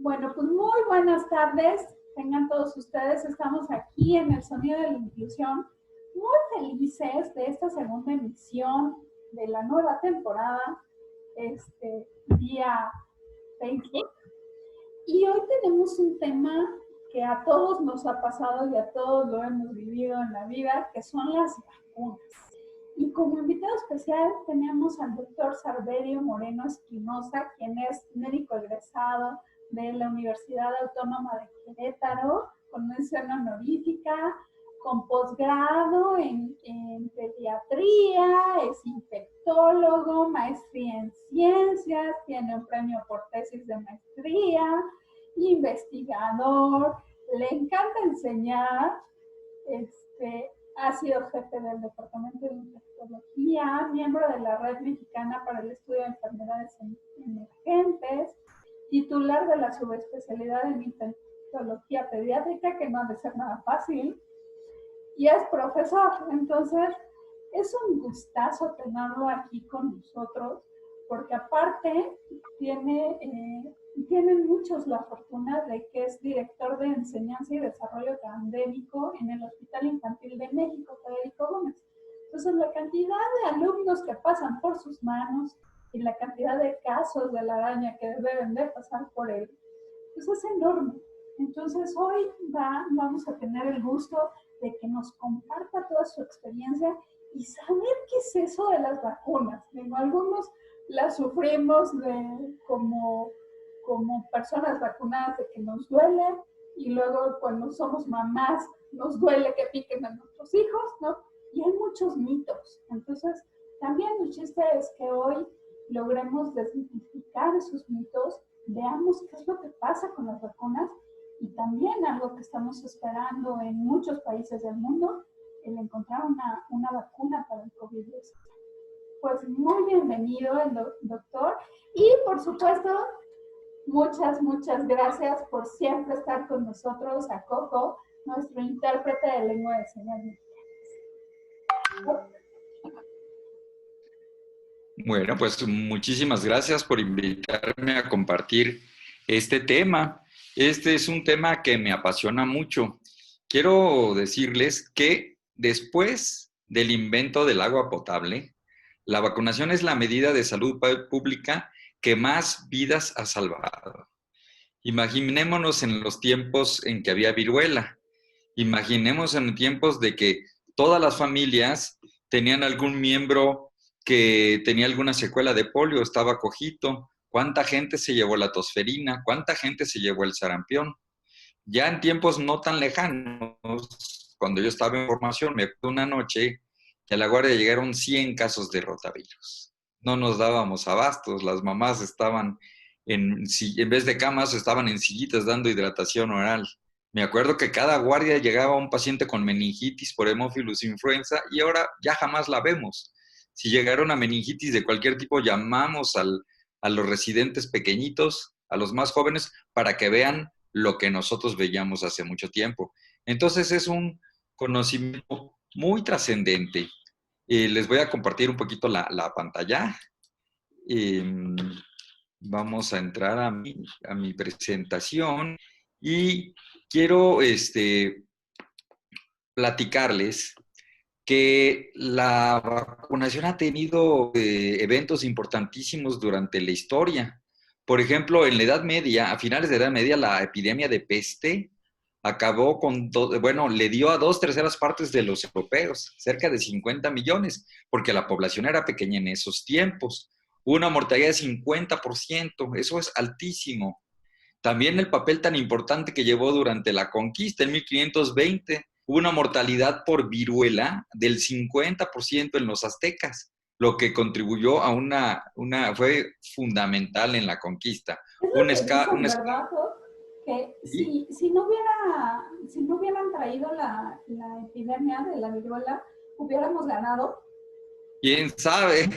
Bueno, pues muy buenas tardes. Tengan todos ustedes. Estamos aquí en el Sonido de la Inclusión, muy felices de esta segunda emisión de la nueva temporada, vía Facebook. Y hoy tenemos un tema que a todos nos ha pasado y a todos lo hemos vivido en la vida, que son las vacunas. Y como invitado especial tenemos al doctor Sarverio Moreno Espinosa, quien es médico egresado de la Universidad Autónoma de Querétaro, con mención honorífica, con posgrado en pediatría, es infectólogo, maestría en ciencias, tiene un premio por tesis de maestría, investigador, le encanta enseñar, ha sido jefe del Departamento de Infectología, miembro de la Red Mexicana para el Estudio de Enfermedades Emergentes, titular de la subespecialidad en infectología pediátrica, que no ha de ser nada fácil, y es profesor. Entonces, es un gustazo tenerlo aquí con nosotros, porque aparte tienen muchos la fortuna de que es director de enseñanza y desarrollo académico en el Hospital Infantil de México, Federico Gómez. Entonces, la cantidad de alumnos que pasan por sus manos y la cantidad de casos de la araña que deben de pasar por él, pues es enorme. Entonces, hoy vamos a tener el gusto de que nos comparta toda su experiencia y saber qué es eso de las vacunas. Digo, algunos las sufrimos como personas vacunadas, de que nos duele, y luego cuando somos mamás nos duele que piquen a nuestros hijos, ¿no? Y hay muchos mitos. Entonces, también el chiste es que hoy logremos desmitificar esos mitos, veamos qué es lo que pasa con las vacunas, y también algo que estamos esperando en muchos países del mundo, el encontrar una vacuna para el COVID-19. Pues muy bienvenido el doctor, y por supuesto, muchas gracias por siempre estar con nosotros, a Coco, nuestro intérprete de lengua de señas mexicanas. Bueno, pues muchísimas gracias por invitarme a compartir este tema. Este es un tema que me apasiona mucho. Quiero decirles que después del invento del agua potable, la vacunación es la medida de salud pública que más vidas ha salvado. Imaginémonos en los tiempos en que había viruela. Imaginemos en tiempos de que todas las familias tenían algún miembro que tenía alguna secuela de polio, estaba cojito. ¿Cuánta gente se llevó la tosferina? ¿Cuánta gente se llevó el sarampión? Ya en tiempos no tan lejanos, cuando yo estaba en formación, me acuerdo una noche que a La Guardia llegaron 100 casos de rotavirus. No nos dábamos abastos, las mamás estaban en vez de camas, estaban en sillitas dando hidratación oral. Me acuerdo que cada guardia llegaba un paciente con meningitis por Haemophilus influenza y ahora ya jamás la vemos. Si llegara una meningitis de cualquier tipo, llamamos a los residentes pequeñitos, a los más jóvenes, para que vean lo que nosotros veíamos hace mucho tiempo. Entonces es un conocimiento muy trascendente. Les voy a compartir un poquito la pantalla. Vamos a entrar a mi presentación y quiero platicarles que la vacunación ha tenido eventos importantísimos durante la historia. Por ejemplo, en la Edad Media, a finales de la Edad Media, la epidemia de peste acabó le dio a 2/3 partes de los europeos, cerca de 50 millones, porque la población era pequeña en esos tiempos. Una mortalidad de 50%, eso es altísimo. También el papel tan importante que llevó durante la conquista en 1520, hubo una mortalidad por viruela del 50% en los aztecas, lo que contribuyó a fue fundamental en la conquista. Es lo que dicen, ¿verdad? Que si no hubieran traído la epidemia de la viruela, hubiéramos ganado. ¿Quién sabe?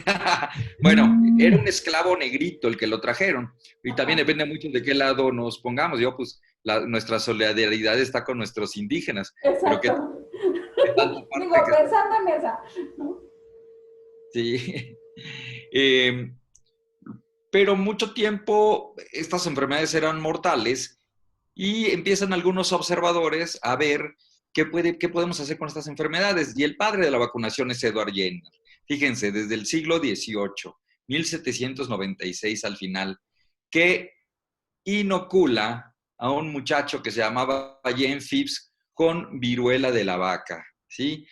Bueno, era un esclavo negrito el que lo trajeron. Y también depende mucho de qué lado nos pongamos. Pues nuestra solidaridad está con nuestros indígenas. Exacto. Digo, pensando en esa, ¿no? Sí. pero mucho tiempo estas enfermedades eran mortales y empiezan algunos observadores a ver qué podemos hacer con estas enfermedades. Y el padre de la vacunación es Edward Jenner. Fíjense, desde el siglo XVIII, 1796 al final, que inocula a un muchacho que se llamaba James Phipps con viruela de la vaca, ¿sí?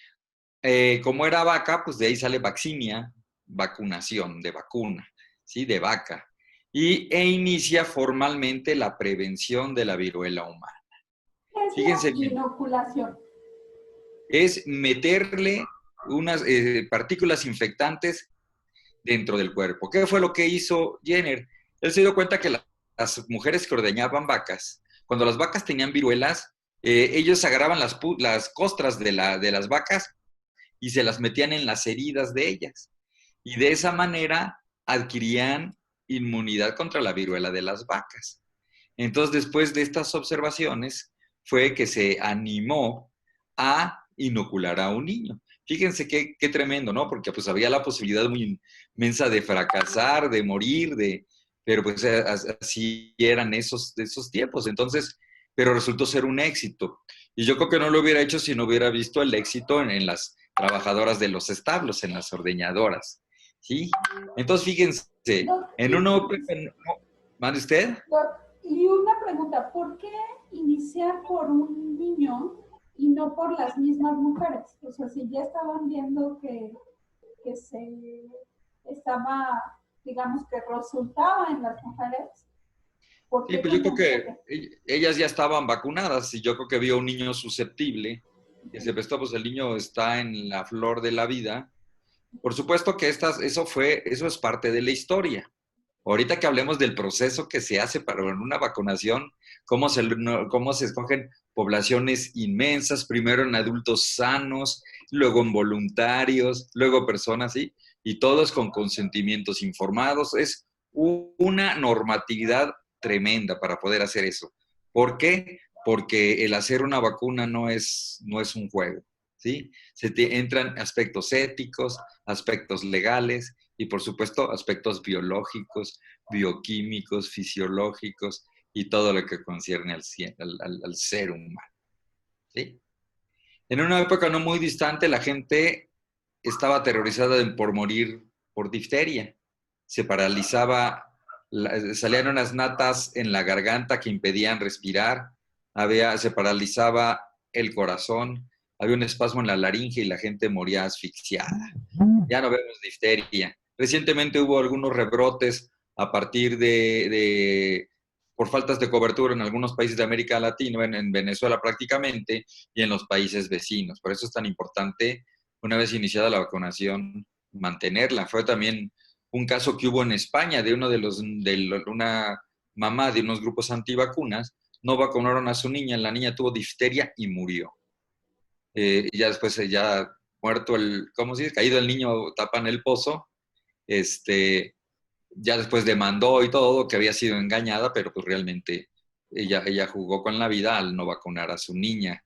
Como era vaca, pues de ahí sale vaccinia, vacunación, de vacuna, ¿sí? De vaca. E inicia formalmente la prevención de la viruela humana. ¿Qué es la Fíjense bien, inoculación? es meterle unas partículas infectantes dentro del cuerpo. ¿Qué fue lo que hizo Jenner? Él se dio cuenta que las mujeres que ordeñaban vacas, cuando las vacas tenían viruelas, ellos agarraban las costras de las vacas y se las metían en las heridas de ellas. Y de esa manera adquirían inmunidad contra la viruela de las vacas. Entonces, después de estas observaciones, fue que se animó a inocular a un niño. Fíjense qué tremendo, ¿no? Porque pues había la posibilidad muy inmensa de fracasar, de morir, pero pues así eran esos tiempos. Entonces, pero resultó ser un éxito. Y yo creo que no lo hubiera hecho si no hubiera visto el éxito en las trabajadoras de los establos, en las ordeñadoras. ¿Sí? Entonces, fíjense, Doc, en uno... ¿Mande usted? doc, y una pregunta, ¿por qué iniciar por un niño y no por las mismas mujeres? O sea, si ya estaban viendo que se estaba, digamos, que resultaba en las mujeres, ¿por Sí, qué pues yo con creo el que bebé? ellas ya estaban vacunadas y yo creo que vio un niño susceptible, que se prestó, pues el niño está en la flor de la vida. Por supuesto que eso es parte de la historia. Ahorita que hablemos del proceso que se hace para una vacunación, cómo se escogen poblaciones inmensas, primero en adultos sanos, luego en voluntarios, luego personas, ¿sí? Y todos con consentimientos informados. Es una normatividad tremenda para poder hacer eso. ¿Por qué? Porque el hacer una vacuna no es un juego, ¿sí? Entran aspectos éticos, aspectos legales y, por supuesto, aspectos biológicos, bioquímicos, fisiológicos y todo lo que concierne al ser humano, ¿sí? En una época no muy distante, la gente estaba aterrorizada por morir por difteria. Se paralizaba, salían unas natas en la garganta que impedían respirar, se paralizaba el corazón, había un espasmo en la laringe y la gente moría asfixiada. Ya no vemos difteria. Recientemente hubo algunos rebrotes a partir por faltas de cobertura en algunos países de América Latina, en Venezuela prácticamente, y en los países vecinos. Por eso es tan importante, una vez iniciada la vacunación, mantenerla. Fue también un caso que hubo en España de una mamá de unos grupos antivacunas, no vacunaron a su niña, la niña tuvo difteria y murió. Y ya después, ya muerto ¿cómo se dice? Caído el niño, tapan el pozo, ya después demandó y todo, que había sido engañada, pero pues realmente ella jugó con la vida al no vacunar a su niña.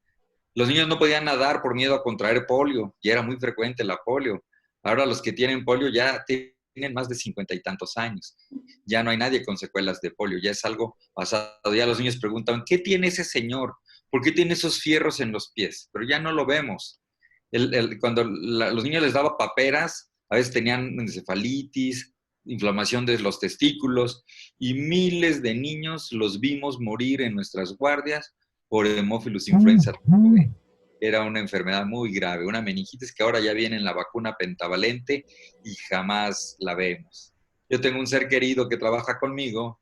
Los niños no podían nadar por miedo a contraer polio, y era muy frecuente la polio. Ahora los que tienen polio ya tienen más de 50 y tantos años. Ya no hay nadie con secuelas de polio, ya es algo pasado. Ya los niños preguntan, ¿qué tiene ese señor? ¿Por qué tiene esos fierros en los pies? Pero ya no lo vemos. Cuando los niños les daba paperas, a veces tenían encefalitis, inflamación de los testículos, y miles de niños los vimos morir en nuestras guardias por Haemophilus influenza. Era una enfermedad muy grave, una meningitis que ahora ya viene en la vacuna pentavalente y jamás la vemos. Yo tengo un ser querido que trabaja conmigo,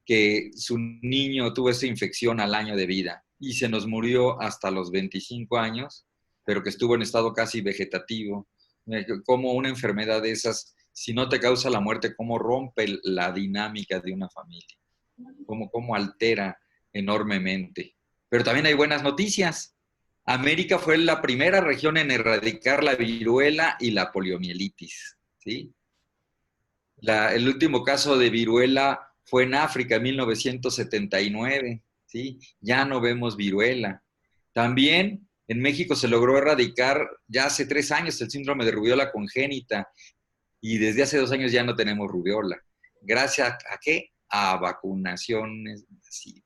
que su niño tuvo esa infección al año de vida y se nos murió hasta los 25 años, pero que estuvo en estado casi vegetativo. Como una enfermedad de esas, si no te causa la muerte, cómo rompe la dinámica de una familia, cómo altera enormemente. Pero también hay buenas noticias. América fue la primera región en erradicar la viruela y la poliomielitis, ¿sí? El último caso de viruela fue en África en 1979, ¿sí? Ya no vemos viruela. También en México se logró erradicar ya hace 3 años el síndrome de rubiola congénita y desde hace 2 años ya no tenemos rubiola. ¿Gracias a qué? A vacunaciones masivas.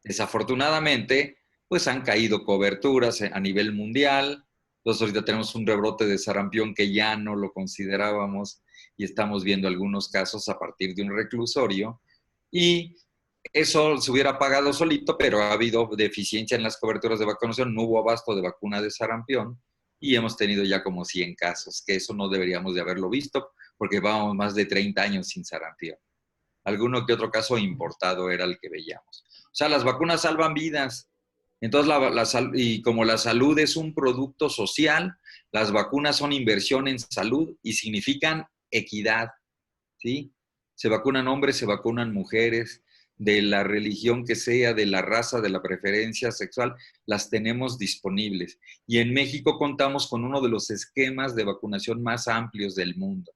Desafortunadamente, pues han caído coberturas a nivel mundial. Entonces ahorita tenemos un rebrote de sarampión que ya no lo considerábamos y estamos viendo algunos casos a partir de un reclusorio. Y eso se hubiera pagado solito, pero ha habido deficiencia en las coberturas de vacunación, no hubo abasto de vacuna de sarampión y hemos tenido ya como 100 casos, que eso no deberíamos de haberlo visto porque vamos más de 30 años sin sarampión. Alguno que otro caso importado era el que veíamos. O sea, las vacunas salvan vidas. Entonces, y como la salud es un producto social, las vacunas son inversión en salud y significan equidad, ¿sí? Se vacunan hombres, se vacunan mujeres, de la religión que sea, de la raza, de la preferencia sexual, las tenemos disponibles. Y en México contamos con uno de los esquemas de vacunación más amplios del mundo.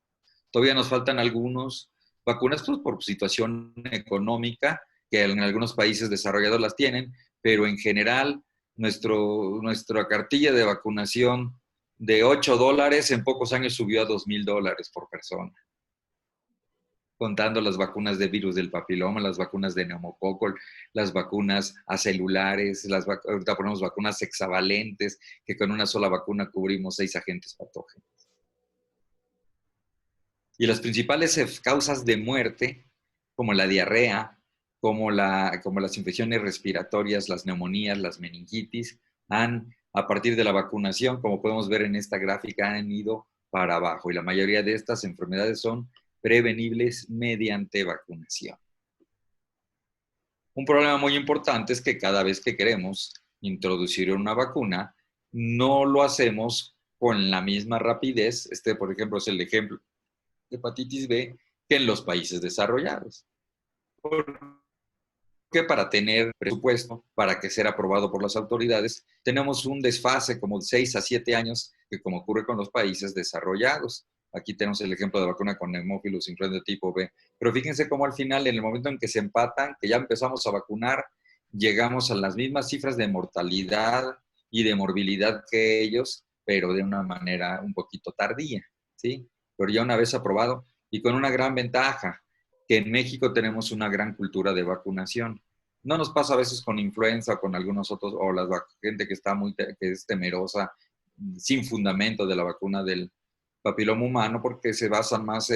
Todavía nos faltan algunos vacunas pues, por situación económica, que en algunos países desarrollados las tienen, pero en general nuestra cartilla de vacunación de $8 en pocos años subió a $2,000 por persona, contando las vacunas de virus del papiloma, las vacunas de neumococo, las vacunas acelulares, ahorita ponemos vacunas hexavalentes, que con una sola vacuna cubrimos 6 agentes patógenos. Y las principales causas de muerte, como la diarrea, como las infecciones respiratorias, las neumonías, las meningitis, a partir de la vacunación, como podemos ver en esta gráfica, han ido para abajo. Y la mayoría de estas enfermedades son prevenibles mediante vacunación. Un problema muy importante es que cada vez que queremos introducir una vacuna, no lo hacemos con la misma rapidez. Este, por ejemplo, es el ejemplo de hepatitis B que en los países desarrollados. Porque para tener presupuesto, para que sea aprobado por las autoridades, tenemos un desfase como de 6 a 7 años, que como ocurre con los países desarrollados. Aquí tenemos el ejemplo de vacuna con hemófilos influenza tipo B. Pero fíjense cómo al final, en el momento en que se empatan, que ya empezamos a vacunar, llegamos a las mismas cifras de mortalidad y de morbilidad que ellos, pero de una manera un poquito tardía, ¿sí? Pero ya una vez aprobado y con una gran ventaja, que en México tenemos una gran cultura de vacunación. No nos pasa a veces con influenza o con algunos otros, o la gente que es temerosa, sin fundamento de la vacuna del papiloma humano, porque se basan más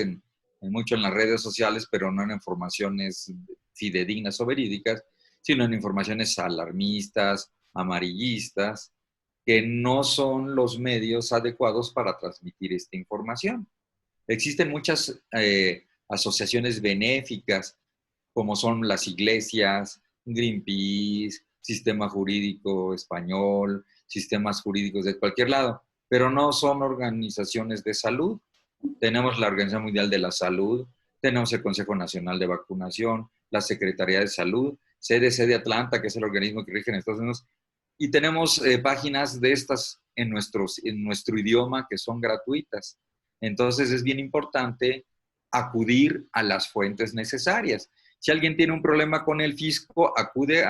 mucho en las redes sociales, pero no en informaciones fidedignas o verídicas, sino en informaciones alarmistas, amarillistas, que no son los medios adecuados para transmitir esta información. Existen muchas asociaciones benéficas, como son las iglesias, Greenpeace, Sistema Jurídico Español, sistemas jurídicos de cualquier lado, pero no son organizaciones de salud. Tenemos la Organización Mundial de la Salud, tenemos el Consejo Nacional de Vacunación, la Secretaría de Salud, CDC de Atlanta, que es el organismo que rige en Estados Unidos, y tenemos páginas de estas en nuestro idioma que son gratuitas. Entonces es bien importante acudir a las fuentes necesarias. Si alguien tiene un problema con el fisco, acude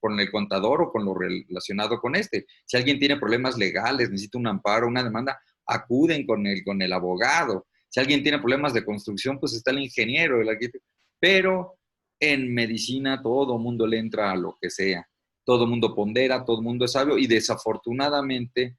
con el contador o con lo relacionado con este. Si alguien tiene problemas legales, necesita un amparo, una demanda, acuden con el abogado. Si alguien tiene problemas de construcción, pues está el ingeniero, el arquitecto. Pero en medicina todo mundo le entra a lo que sea. Todo mundo pondera, todo mundo es sabio y desafortunadamente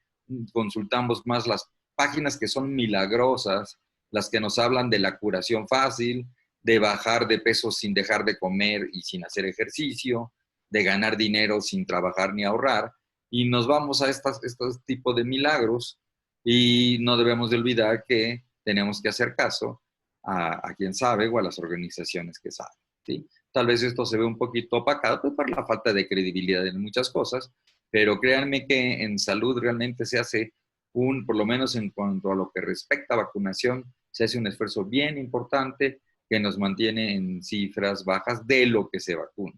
consultamos más las páginas que son milagrosas, las que nos hablan de la curación fácil, de bajar de peso sin dejar de comer y sin hacer ejercicio, de ganar dinero sin trabajar ni ahorrar, y nos vamos a estos tipos de milagros y no debemos de olvidar que tenemos que hacer caso a quien sabe o a las organizaciones que saben, ¿sí? Tal vez esto se ve un poquito opacado pues, por la falta de credibilidad en muchas cosas, pero créanme que en salud realmente se hace por lo menos en cuanto a lo que respecta a vacunación, se hace un esfuerzo bien importante que nos mantiene en cifras bajas de lo que se vacuna.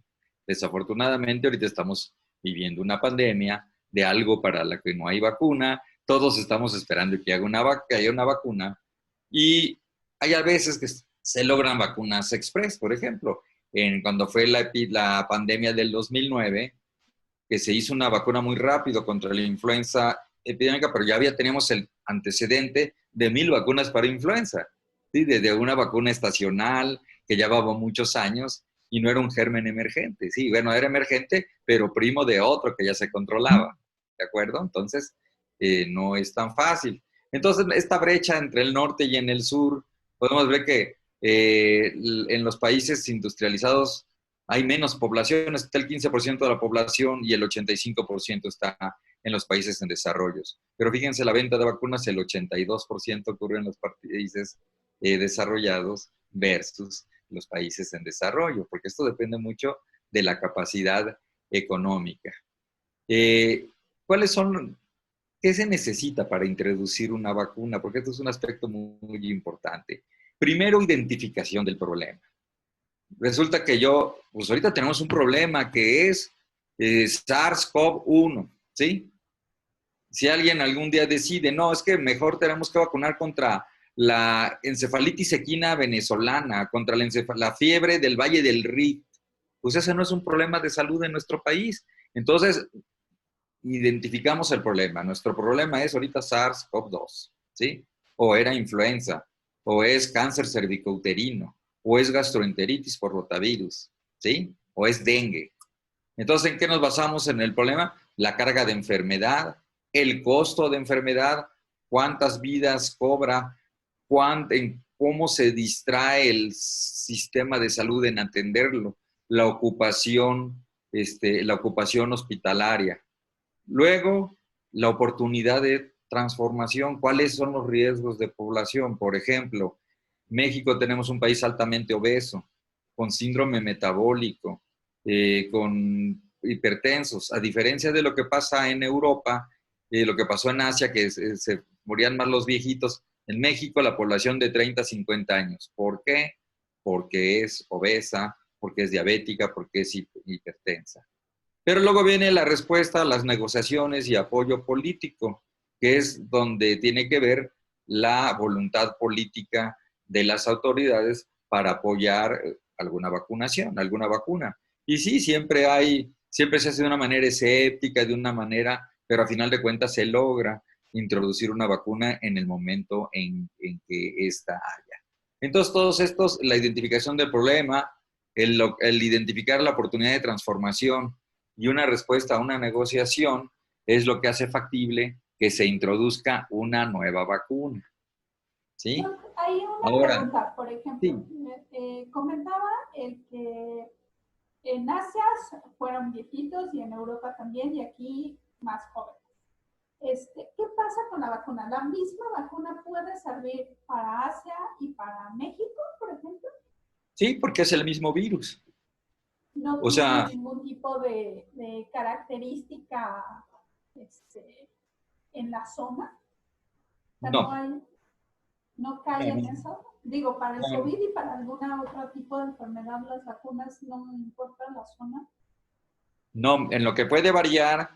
Desafortunadamente, ahorita estamos viviendo una pandemia de algo para la que no hay vacuna, todos estamos esperando que haya una vacuna y hay a veces que se logran vacunas express, por ejemplo, cuando fue la pandemia del 2009, que se hizo una vacuna muy rápido contra la influenza epidémica, pero ya teníamos el antecedente de 1,000 vacunas para influenza. ¿sí? Desde una vacuna estacional que llevaba muchos años y no era un germen emergente. Sí, bueno, era emergente, pero primo de otro que ya se controlaba. ¿De acuerdo? Entonces, no es tan fácil. Entonces, esta brecha entre el norte y en el sur, podemos ver que en los países industrializados hay menos población, está el 15% de la población y el 85% está en los países en desarrollo. Pero fíjense, la venta de vacunas, el 82% ocurre en los países desarrollados versus los países en desarrollo, porque esto depende mucho de la capacidad económica. Eh, ¿Cuáles son, qué se necesita para introducir una vacuna? Porque esto es un aspecto muy, muy importante. Primero, identificación del problema. Resulta que pues ahorita tenemos un problema que es SARS-CoV-1, ¿sí? Si alguien algún día decide, no, es que mejor tenemos que vacunar contra la encefalitis equina venezolana, contra la fiebre del Valle del Rift, pues ese no es un problema de salud en nuestro país. Entonces, identificamos el problema. Nuestro problema es ahorita SARS-CoV-2, ¿sí? O era influenza, o es cáncer cervicouterino, o es gastroenteritis por rotavirus, ¿sí? O es dengue. Entonces, ¿en qué nos basamos en el problema? La carga de enfermedad, el costo de enfermedad, cuántas vidas cobra, cómo se distrae el sistema de salud en atenderlo, la ocupación hospitalaria. Luego, la oportunidad de transformación. ¿Cuáles son los riesgos de población? Por ejemplo, México tenemos un país altamente obeso, con síndrome metabólico, con hipertensos. A diferencia de lo que pasa en Europa, lo que pasó en Asia, que se morían más los viejitos, en México la población de 30 a 50 años. ¿Por qué? Porque es obesa, porque es diabética, porque es hipertensa. Pero luego viene la respuesta a las negociaciones y apoyo político, que es donde tiene que ver la voluntad política de las autoridades para apoyar alguna vacunación, alguna vacuna. Y sí, siempre se hace de una manera escéptica, de una manera, pero a final de cuentas se logra introducir una vacuna en el momento en que ésta haya. Entonces, todos estos, la identificación del problema, el identificar la oportunidad de transformación, y una respuesta a una negociación es lo que hace factible que se introduzca una nueva vacuna. ¿Sí? Hay una Ahora, pregunta, por ejemplo, sí, comentaba el que en Asia fueron viejitos y en Europa también y aquí más jóvenes. ¿Qué pasa con la vacuna? ¿La misma vacuna puede servir para Asia y para México, por ejemplo? sí, porque es el mismo virus. No O tiene sea, ningún tipo de característica en la zona. O sea, no, no no, cae en no, eso. Digo, para el no, COVID y para alguna otro tipo de enfermedad, las vacunas no importan la zona. no, en lo que puede variar,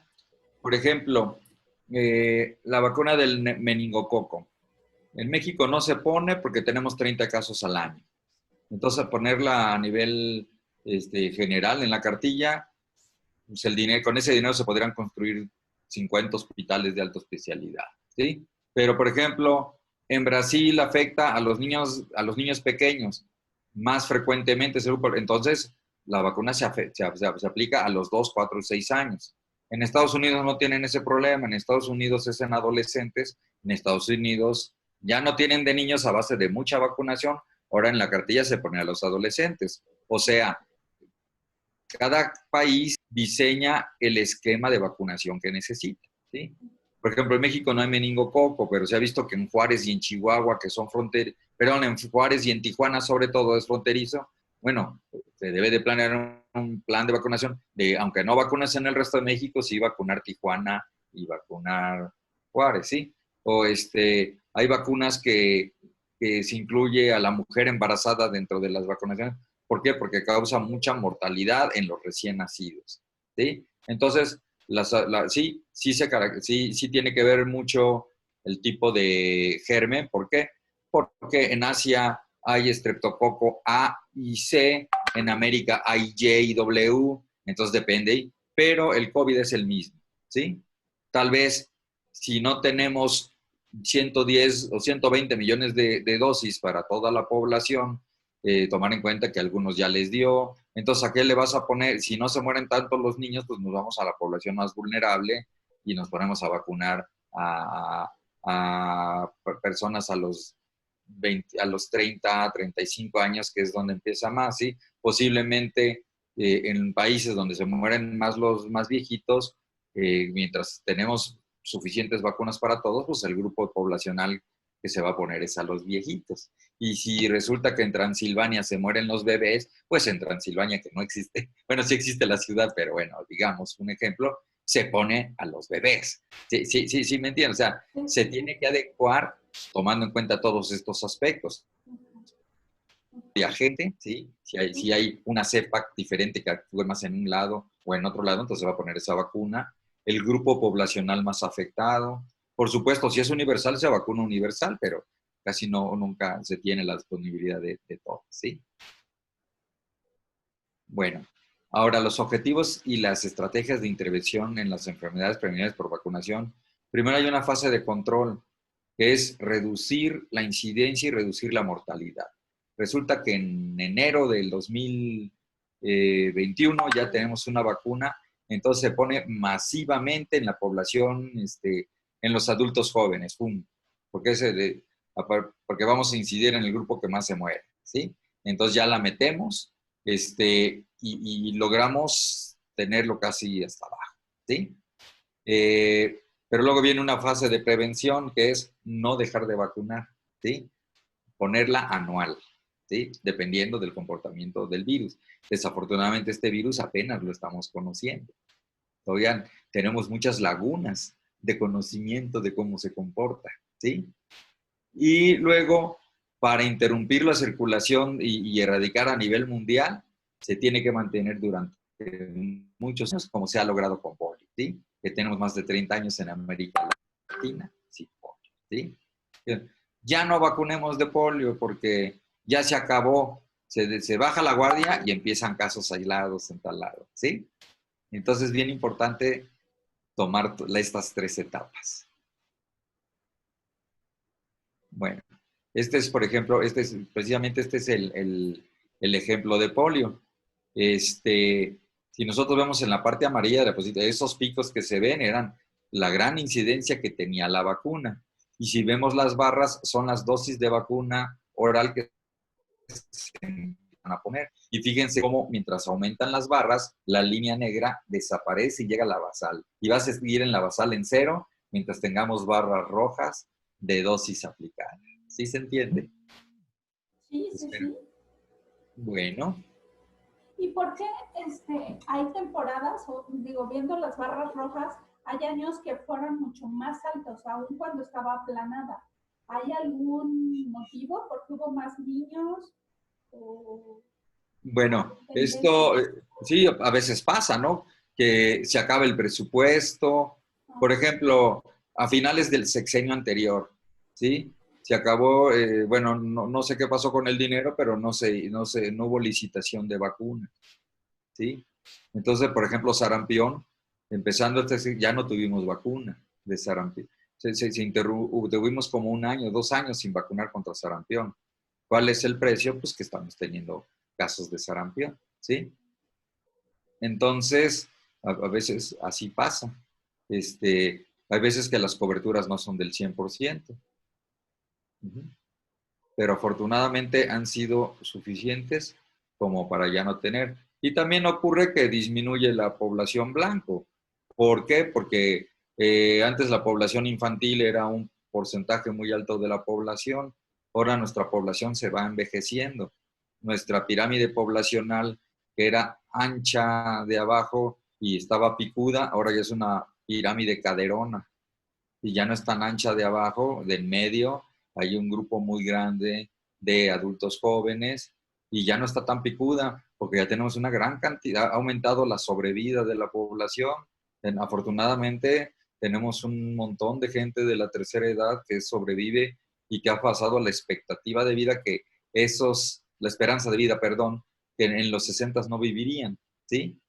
por ejemplo, la vacuna del meningococo. En México no se pone porque tenemos 30 casos al año. Entonces, ponerla a nivel general en la cartilla, pues con ese dinero se podrían construir 50 hospitales de alta especialidad, ¿sí? Pero, por ejemplo, en Brasil afecta a los niños pequeños más frecuentemente, entonces la vacuna se aplica a los 2, 4 y 6 años. En Estados Unidos no tienen ese problema, en Estados Unidos es en adolescentes, en Estados Unidos ya no tienen de niños a base de mucha vacunación, ahora en la cartilla se pone a los adolescentes. O sea, cada país diseña el esquema de vacunación que necesita, ¿sí? Por ejemplo, en México no hay meningococo, pero se ha visto que en Juárez y en Chihuahua, que son perdón, en Juárez y en Tijuana sobre todo es fronterizo, bueno, se debe de planear un plan de vacunación, aunque no vacunas en el resto de México, sí vacunar Tijuana y vacunar Juárez, ¿sí? O hay vacunas que se incluye a la mujer embarazada dentro de las vacunaciones. ¿Por qué? Porque causa mucha mortalidad en los recién nacidos, ¿sí? Entonces, sí tiene que ver mucho el tipo de germen. ¿Por qué? Porque en Asia hay estreptococo A y C, en América hay Y y W, entonces depende, pero el COVID es el mismo, ¿sí? Tal vez si no tenemos 110 o 120 millones de dosis para toda la población, tomar en cuenta que a algunos ya les dio. Entonces, ¿a qué le vas a poner? Si no se mueren tanto los niños, pues nos vamos a la población más vulnerable y nos ponemos a vacunar a personas a los 20, a los 30, 35 años, que es donde empieza más, ¿sí? Posiblemente en países donde se mueren más los más viejitos, mientras tenemos suficientes vacunas para todos, pues el grupo poblacional que se va a poner es a los viejitos. Y si resulta que en Transilvania se mueren los bebés, pues en Transilvania, que no existe, bueno, sí existe la ciudad, pero bueno, digamos un ejemplo, se pone a los bebés. Sí, sí, sí, sí, me entiendes. O sea, se tiene que adecuar tomando en cuenta todos estos aspectos. Y a gente, ¿sí? Si hay una cepa diferente que actúe más en un lado o en otro lado, entonces se va a poner esa vacuna. El grupo poblacional más afectado. Por supuesto, si es universal, se vacuna universal, pero casi nunca se tiene la disponibilidad de todo, ¿sí? Bueno, ahora los objetivos y las estrategias de intervención en las enfermedades prevenidas por vacunación. Primero hay una fase de control, que es reducir la incidencia y reducir la mortalidad. Resulta que en enero del 2021 ya tenemos una vacuna, entonces se pone masivamente en la población, en los adultos jóvenes, ¡pum! Porque vamos a incidir en el grupo que más se muere, ¿sí? Entonces ya la metemos, y logramos tenerlo casi hasta abajo, ¿sí? Pero luego viene una fase de prevención que es no dejar de vacunar, ¿sí? Ponerla anual, ¿sí? Dependiendo del comportamiento del virus. Desafortunadamente este virus apenas lo estamos conociendo. Todavía tenemos muchas lagunas de conocimiento de cómo se comporta, ¿sí? Y luego, para interrumpir la circulación y erradicar a nivel mundial, se tiene que mantener durante muchos años, como se ha logrado con polio, ¿sí? Que tenemos más de 30 años en América Latina, sí, polio, ¿sí? Ya no vacunemos de polio porque ya se acabó, se baja la guardia y empiezan casos aislados en tal lado, ¿sí? Entonces, bien importante tomar estas 3 etapas. Bueno, por ejemplo, precisamente este es el ejemplo de polio. Si nosotros vemos en la parte amarilla de la diapositiva, esos picos que se ven eran la gran incidencia que tenía la vacuna. Y si vemos las barras, son las dosis de vacuna oral que se van a poner. Y fíjense cómo mientras aumentan las barras, la línea negra desaparece y llega a la basal. Y va a seguir en la basal en 0 mientras tengamos barras rojas de dosis aplicada. ¿Sí se entiende? Sí, sí, Espero. sí. Bueno. ¿Y por qué hay temporadas, o digo, viendo las barras rojas, hay años que fueron mucho más altos, aun cuando estaba aplanada? ¿Hay algún motivo? ¿Porque hubo más niños? ¿O Bueno, tendencia? esto sí, a veces pasa, ¿no? Que se acaba el presupuesto. Por ejemplo, a finales del sexenio anterior, ¿sí? Se acabó, bueno, no sé qué pasó con el dinero, pero no hubo licitación de vacunas, ¿sí? Entonces, por ejemplo, sarampión, empezando ya no tuvimos vacuna de sarampión. Tuvimos como 1 año, 2 años sin vacunar contra sarampión. ¿Cuál es el precio? Pues que estamos teniendo casos de sarampión, ¿sí? Entonces, a veces así pasa. Hay veces que las coberturas no son del 100%, pero afortunadamente han sido suficientes como para ya no tener. Y también ocurre que disminuye la población blanco. ¿Por qué? Porque antes la población infantil era un porcentaje muy alto de la población. Ahora nuestra población se va envejeciendo. Nuestra pirámide poblacional, que era ancha de abajo y estaba picuda, ahora ya es una pirámide caderona. Y ya no es tan ancha de abajo, del medio, hay un grupo muy grande de adultos jóvenes y ya no está tan picuda porque ya tenemos una gran cantidad, ha aumentado la sobrevida de la población. Afortunadamente tenemos un montón de gente de la tercera edad que sobrevive y que ha pasado la expectativa de vida la esperanza de vida, perdón, que en los 60 no vivirían, ¿sí?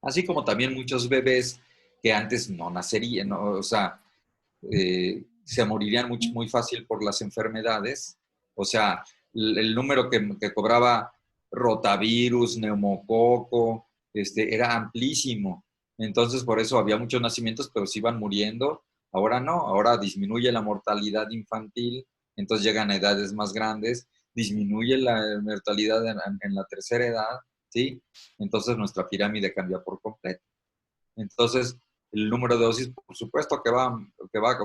Así como también muchos bebés que antes no nacerían, ¿no? O sea, se morirían muy fácil por las enfermedades. O sea, el número que cobraba rotavirus, neumococo, era amplísimo. Entonces, por eso había muchos nacimientos, pero se iban muriendo. Ahora no, ahora disminuye la mortalidad infantil, entonces llegan a edades más grandes, disminuye la mortalidad en la tercera edad, ¿sí? Entonces nuestra pirámide cambia por completo. Entonces, el número de dosis, por supuesto que va,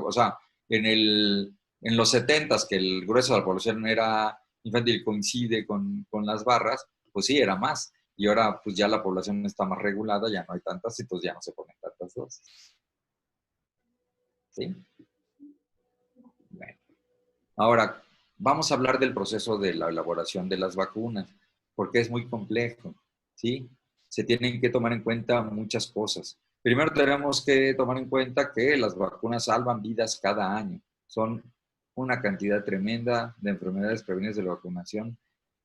o sea, en los 70s, que el grueso de la población era infantil, coincide con las barras, pues sí, era más. Y ahora, pues ya la población está más regulada, ya no hay tantas, y pues ya no se ponen tantas dosis. ¿Sí? Bueno. Ahora, vamos a hablar del proceso de la elaboración de las vacunas, porque es muy complejo, ¿sí? Se tienen que tomar en cuenta muchas cosas. Primero tenemos que tomar en cuenta que las vacunas salvan vidas cada año. Son una cantidad tremenda de enfermedades prevenidas de la vacunación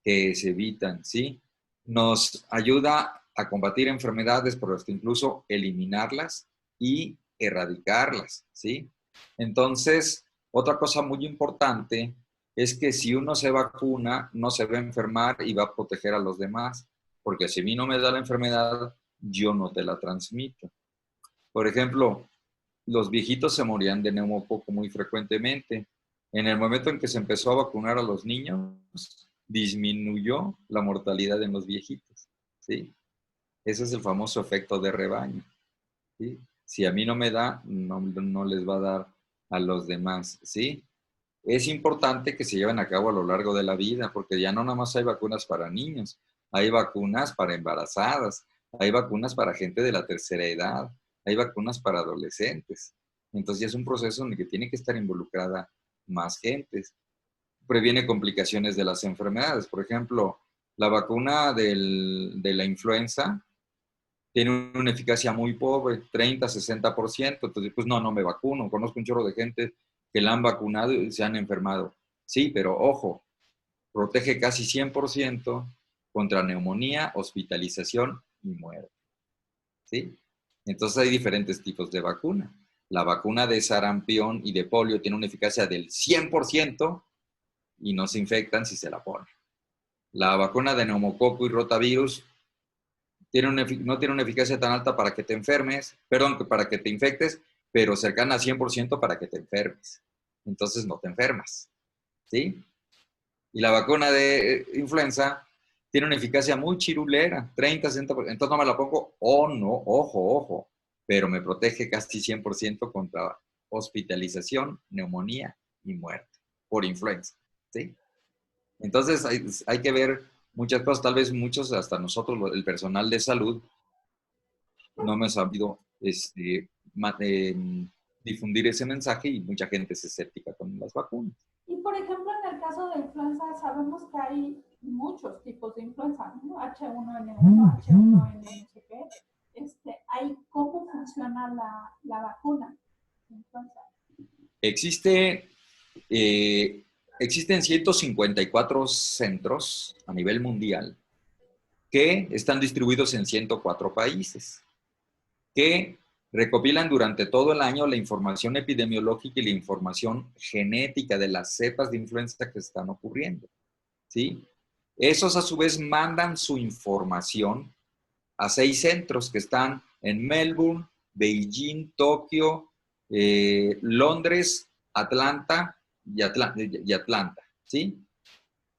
que se evitan, ¿sí? Nos ayuda a combatir enfermedades, pero hasta incluso eliminarlas y erradicarlas, ¿sí? Entonces, otra cosa muy importante es que si uno se vacuna, no se va a enfermar y va a proteger a los demás, porque si a mí no me da la enfermedad, yo no te la transmito. Por ejemplo, los viejitos se morían de neumococo muy frecuentemente. En el momento en que se empezó a vacunar a los niños, disminuyó la mortalidad en los viejitos, ¿sí? Ese es el famoso efecto de rebaño, ¿sí? Si a mí no me da, no les va a dar a los demás, ¿sí? Es importante que se lleven a cabo a lo largo de la vida, porque ya no nada más hay vacunas para niños, hay vacunas para embarazadas, hay vacunas para gente de la tercera edad, hay vacunas para adolescentes. Entonces ya es un proceso en el que tiene que estar involucrada más gente. Previene complicaciones de las enfermedades. Por ejemplo, la vacuna de la influenza tiene una eficacia muy pobre, 30-60%. Entonces, pues no me vacuno. Conozco un chorro de gente que la han vacunado y se han enfermado. Sí, pero ojo, protege casi 100% contra neumonía, hospitalización y muerte. ¿Sí? Entonces hay diferentes tipos de vacuna. La vacuna de sarampión y de polio tiene una eficacia del 100% y no se infectan si se la ponen. La vacuna de neumococo y rotavirus no tiene una eficacia tan alta para que te enfermes, para que te infectes, pero cercana a 100% para que te enfermes. Entonces no te enfermas, ¿sí? Y la vacuna de influenza tiene una eficacia muy chirulera, 30-60%. Entonces no me la pongo, no, ojo, pero me protege casi 100% contra hospitalización, neumonía y muerte por influenza, ¿sí? Entonces hay que ver muchas cosas, tal vez muchos, hasta nosotros, el personal de salud, no hemos sabido difundir ese mensaje y mucha gente es escéptica con las vacunas. Y por ejemplo, en el caso de influenza, sabemos que hay muchos tipos de influenza, ¿no? H1N1, H1N no sé qué. ¿Cómo funciona la vacuna de influenza? Existen 154 centros a nivel mundial que están distribuidos en 104 países, que recopilan durante todo el año la información epidemiológica y la información genética de las cepas de influenza que están ocurriendo, ¿sí? Esos a su vez mandan su información a 6 centros que están en Melbourne, Beijing, Tokio, Londres, Atlanta y Atlanta, ¿sí?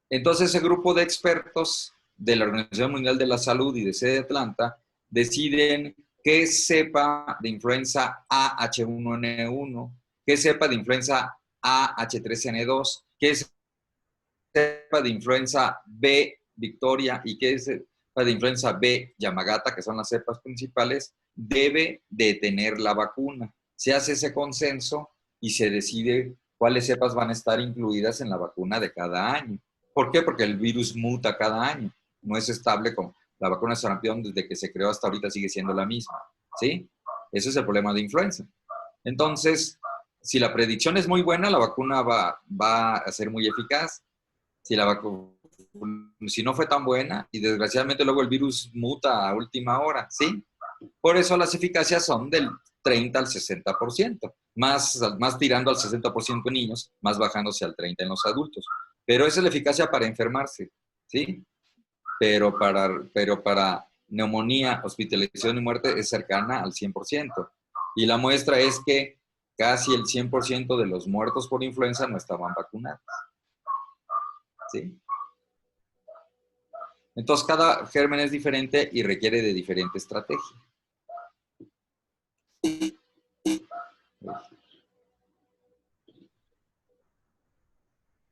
Entonces ese grupo de expertos de la Organización Mundial de la Salud y de sede de Atlanta deciden qué cepa de influenza A H1N1, qué cepa de influenza A H3N2, qué cepa de influenza B Victoria y qué cepa de influenza B Yamagata, que son las cepas principales, debe de tener la vacuna. Se hace ese consenso y se decide cuáles cepas van a estar incluidas en la vacuna de cada año. ¿Por qué? Porque el virus muta cada año. No es estable como la vacuna de sarampión desde que se creó hasta ahorita sigue siendo la misma, ¿sí? Ese es el problema de influenza. Entonces, si la predicción es muy buena, la vacuna va a ser muy eficaz. Si no fue tan buena y desgraciadamente luego el virus muta a última hora, ¿sí? Por eso las eficacias son del 30 al 60%. más tirando al 60% en niños, más bajándose al 30% en los adultos. Pero esa es la eficacia para enfermarse, ¿sí? Pero para neumonía, hospitalización y muerte es cercana al 100%. Y la muestra es que casi el 100% de los muertos por influenza no estaban vacunados, ¿sí? Entonces, cada germen es diferente y requiere de diferente estrategia.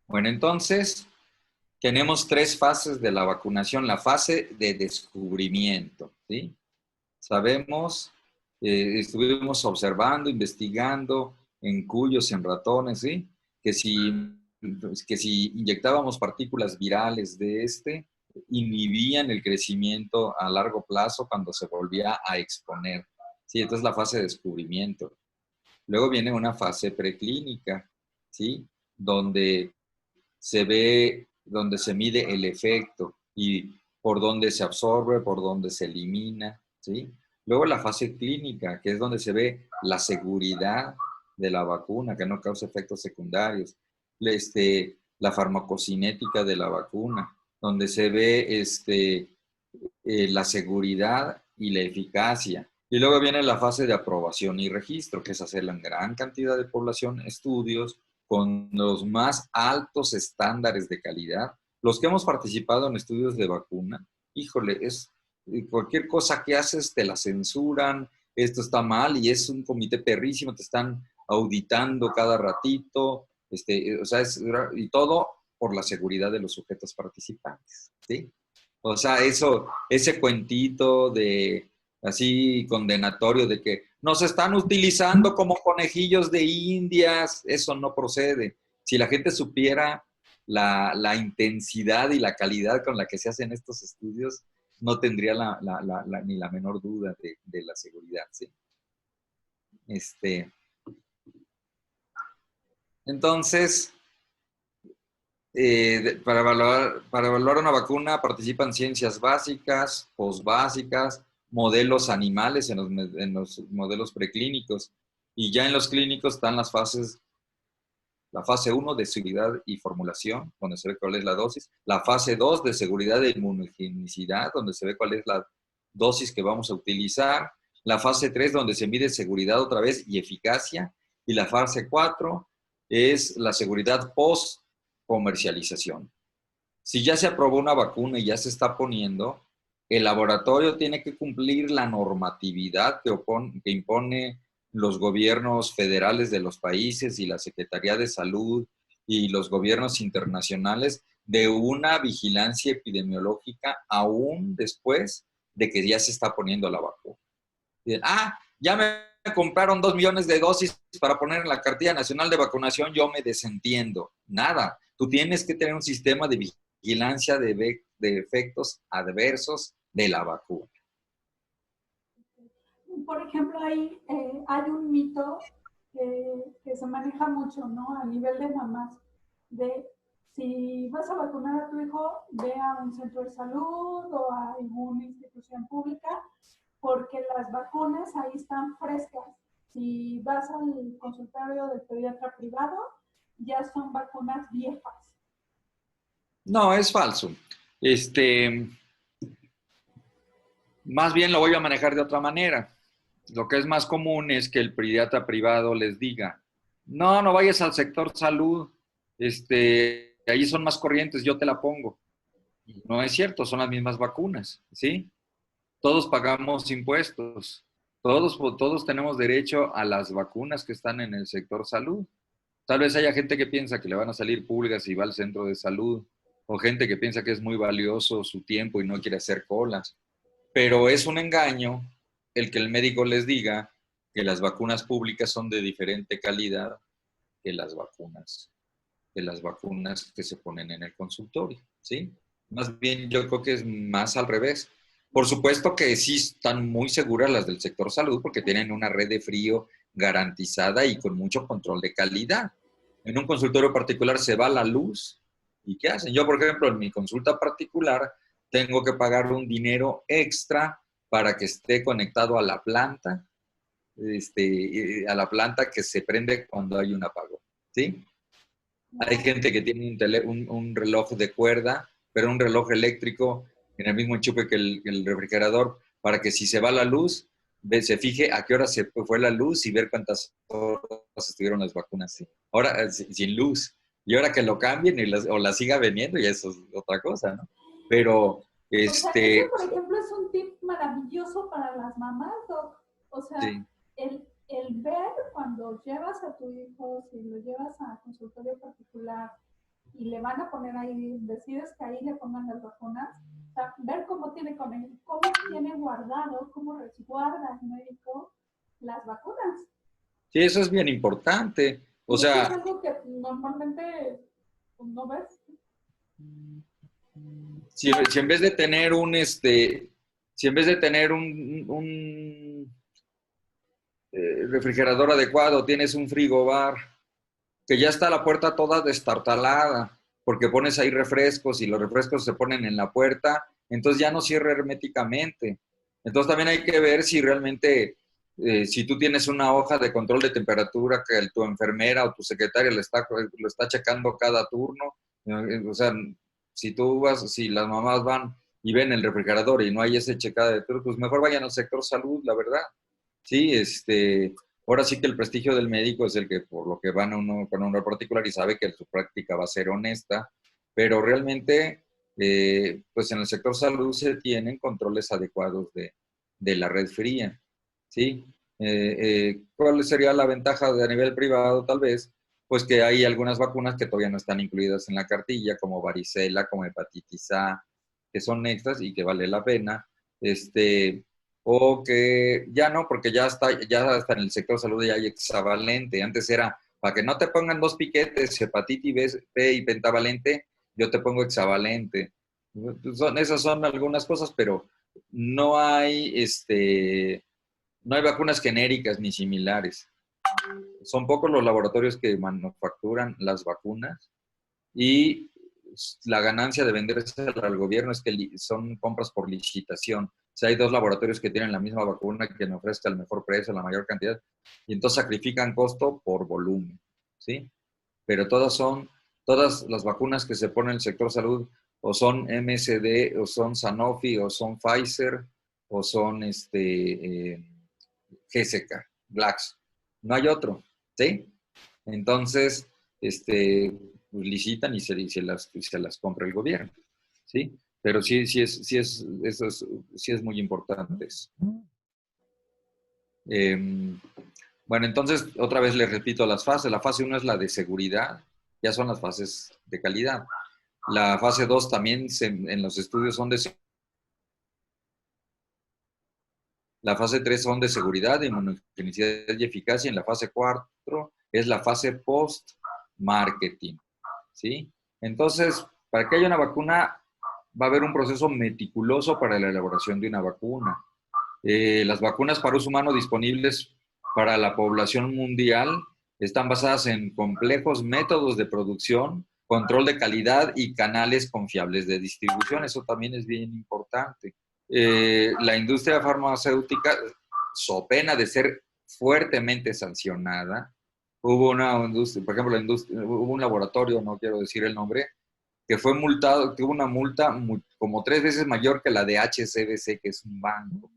Bueno, entonces, tenemos 3 fases de la vacunación. La fase de descubrimiento, ¿sí? Sabemos, estuvimos observando, investigando en cuyos, en ratones, ¿sí? Que si inyectábamos partículas virales de inhibían el crecimiento a largo plazo cuando se volvía a exponer. Sí, entonces la fase de descubrimiento. Luego viene una fase preclínica, ¿sí? Donde donde se mide el efecto y por dónde se absorbe, por dónde se elimina, ¿sí? Luego la fase clínica, que es donde se ve la seguridad de la vacuna, que no causa efectos secundarios. La farmacocinética de la vacuna, donde se ve la seguridad y la eficacia. Y luego viene la fase de aprobación y registro, que es hacer en gran cantidad de población estudios con los más altos estándares de calidad. Los que hemos participado en estudios de vacuna, híjole, cualquier cosa que haces te la censuran, esto está mal y es un comité perrísimo, te están auditando cada ratito, o sea, y todo por la seguridad de los sujetos participantes, ¿sí? O sea, ese cuentito de así condenatorio de que nos están utilizando como conejillos de indias, eso no procede. Si la gente supiera la intensidad y la calidad con la que se hacen estos estudios, no tendría ni la menor duda de la seguridad, ¿sí? Entonces, para evaluar una vacuna participan ciencias básicas, posbásicas, modelos animales en los modelos preclínicos. Y ya en los clínicos están la fase 1 de seguridad y formulación, donde se ve cuál es la dosis. La fase 2 de seguridad e inmunogenicidad, donde se ve cuál es la dosis que vamos a utilizar. La fase 3, donde se mide seguridad otra vez y eficacia. Y la fase 4 es la seguridad post-comercialización. Si ya se aprobó una vacuna y ya se está poniendo, el laboratorio tiene que cumplir la normatividad que impone los gobiernos federales de los países y la Secretaría de Salud y los gobiernos internacionales de una vigilancia epidemiológica aún después de que ya se está poniendo la vacuna. Ya me compraron 2 millones de dosis para poner en la cartilla nacional de vacunación, yo me desentiendo. Nada, tú tienes que tener un sistema de vigilancia de efectos adversos de la vacuna. Por ejemplo, hay un mito que se maneja mucho, ¿no? A nivel de mamás, de si vas a vacunar a tu hijo, ve a un centro de salud o a alguna institución pública, porque las vacunas ahí están frescas. Si vas al consultorio del pediatra privado, ya son vacunas viejas. No, es falso. Más bien lo voy a manejar de otra manera. Lo que es más común es que el pediatra privado les diga, no vayas al sector salud, ahí son más corrientes, yo te la pongo. No es cierto, son las mismas vacunas, ¿sí? Todos pagamos impuestos, todos tenemos derecho a las vacunas que están en el sector salud. Tal vez haya gente que piensa que le van a salir pulgas si va al centro de salud, o gente que piensa que es muy valioso su tiempo y no quiere hacer colas. Pero es un engaño el que el médico les diga que las vacunas públicas son de diferente calidad que las vacunas que se ponen en el consultorio, ¿sí? Más bien yo creo que es más al revés. Por supuesto que sí están muy seguras las del sector salud porque tienen una red de frío garantizada y con mucho control de calidad. En un consultorio particular se va la luz y ¿qué hacen? Yo, por ejemplo, en mi consulta particular tengo que pagar un dinero extra para que esté conectado a la planta a la planta que se prende cuando hay un apagón, ¿sí? Hay gente que tiene un reloj de cuerda, pero un reloj eléctrico en el mismo enchufe que el refrigerador, para que si se va la luz, se fije a qué hora se fue la luz y ver cuántas horas estuvieron las vacunas. ¿Sí? Ahora, sin luz. Y ahora que lo cambien o la siga vendiendo, y eso es otra cosa, ¿no? Pero, O sea, ese, por ejemplo, es un tip maravilloso para las mamás, Doc. O sea, sí, el ver cuando llevas a tu hijo, si lo llevas a consultorio particular y le van a poner ahí, decides que ahí le pongan las vacunas, o sea, ver cómo tiene, cómo tiene guardado, cómo resguarda el médico las vacunas. sí, eso es bien importante. O Y eso es sea, algo que normalmente pues, no ves. si en vez de tener si en vez de tener refrigerador adecuado, tienes un frigobar, que ya está la puerta toda destartalada, porque pones ahí refrescos y los refrescos se ponen en la puerta, entonces ya no cierra herméticamente. Entonces también hay que ver si realmente, si tú tienes una hoja de control de temperatura que tu enfermera o tu secretaria lo está checando cada turno, o sea, si las mamás van y ven el refrigerador y no hay ese checado de todo, pues mejor vayan al sector salud, la verdad. Sí, ahora sí que el prestigio del médico es el que por lo que van a uno con un particular y sabe que su práctica va a ser honesta, pero realmente, pues en el sector salud se tienen controles adecuados de la red fría, ¿sí? ¿Cuál sería la ventaja a nivel privado, tal vez? Pues que hay algunas vacunas que todavía no están incluidas en la cartilla, como varicela, como hepatitis A, que son extras y que vale la pena. O que ya no, porque ya está en el sector salud ya hay hexavalente. Antes era, para que no te pongan dos piquetes, hepatitis B y pentavalente, yo te pongo hexavalente. Esas son algunas cosas, pero no hay, no hay vacunas genéricas ni similares. Son pocos los laboratorios que manufacturan las vacunas y la ganancia de venderse al gobierno es que son compras por licitación. O sea, hay dos laboratorios que tienen la misma vacuna que me ofrezca el mejor precio, la mayor cantidad, y entonces sacrifican costo por volumen, ¿sí? Pero todas las vacunas que se ponen en el sector salud, o son MSD, o son Sanofi, o son Pfizer, o son GSK, Glaxo. No hay otro, ¿sí? Entonces, pues licitan y se las compra el gobierno, ¿sí? Pero sí es muy importante eso. Bueno, entonces, otra vez les repito las fases. La fase 1 es la de seguridad, ya son las fases de calidad. La fase 2 también en los estudios son de seguridad. La fase 3 son de seguridad, inmunogenicidad y eficacia. En la fase 4 es la fase post-marketing, ¿sí? Entonces, para que haya una vacuna, va a haber un proceso meticuloso para la elaboración de una vacuna. Las vacunas para uso humano disponibles para la población mundial están basadas en complejos métodos de producción, control de calidad y canales confiables de distribución. Eso también es bien importante. La industria farmacéutica, so pena de ser fuertemente sancionada, hubo una industria, por ejemplo, hubo un laboratorio, no quiero decir el nombre, que fue multado, que hubo una multa como 3 veces mayor que la de HCBC, que es un banco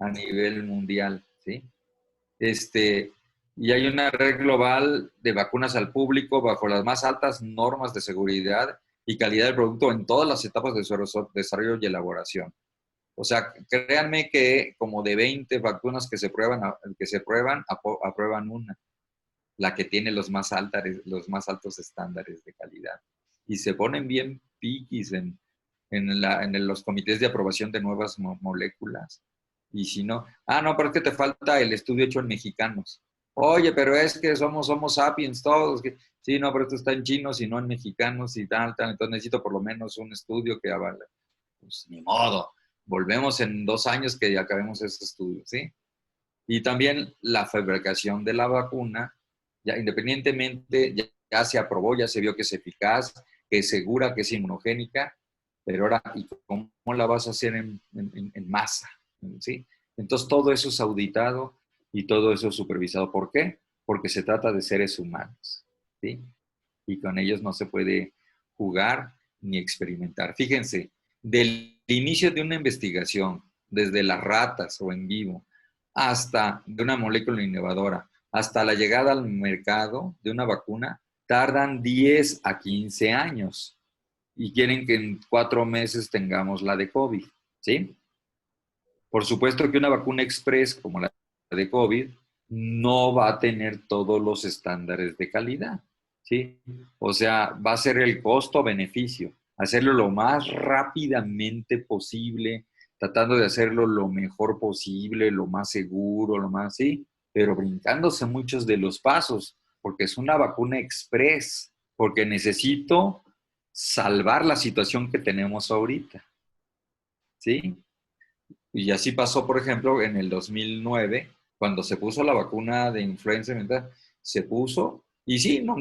a nivel mundial, ¿sí? Y hay una red global de vacunas al público bajo las más altas normas de seguridad y calidad del producto en todas las etapas de su desarrollo y elaboración. O sea, créanme que como de 20 vacunas que se prueban, aprueban una, la que tiene los más altos estándares de calidad. Y se ponen bien piquis en los comités de aprobación de nuevas moléculas. Y si no, no, pero es que te falta el estudio hecho en mexicanos. Oye, pero es que somos sapiens todos. Sí, no, pero esto está en chinos y no en mexicanos y tal. Entonces necesito por lo menos un estudio que avale. Pues ni modo. Volvemos en 2 años que ya acabemos ese estudio, ¿sí? Y también la fabricación de la vacuna, ya independientemente, ya se aprobó, ya se vio que es eficaz, que es segura, que es inmunogénica, pero ahora, ¿y cómo la vas a hacer en masa? ¿Sí? Entonces, todo eso es auditado Y todo eso es supervisado. ¿Por qué? Porque se trata de seres humanos, ¿sí? Y con ellos no se puede jugar ni experimentar. Fíjense, del inicio de una investigación, desde las ratas o en vivo, hasta de una molécula innovadora, hasta la llegada al mercado de una vacuna, tardan 10 a 15 años y quieren que en 4 meses tengamos la de COVID, ¿sí? Por supuesto que una vacuna express como la de COVID no va a tener todos los estándares de calidad, ¿sí? O sea, va a ser el costo-beneficio, hacerlo lo más rápidamente posible, tratando de hacerlo lo mejor posible, lo más seguro, lo más, sí, pero brincándose muchos de los pasos, porque es una vacuna express, porque necesito salvar la situación que tenemos ahorita, ¿sí? Y así pasó, por ejemplo, en el 2009, cuando se puso la vacuna de influenza, se puso, y sí, no,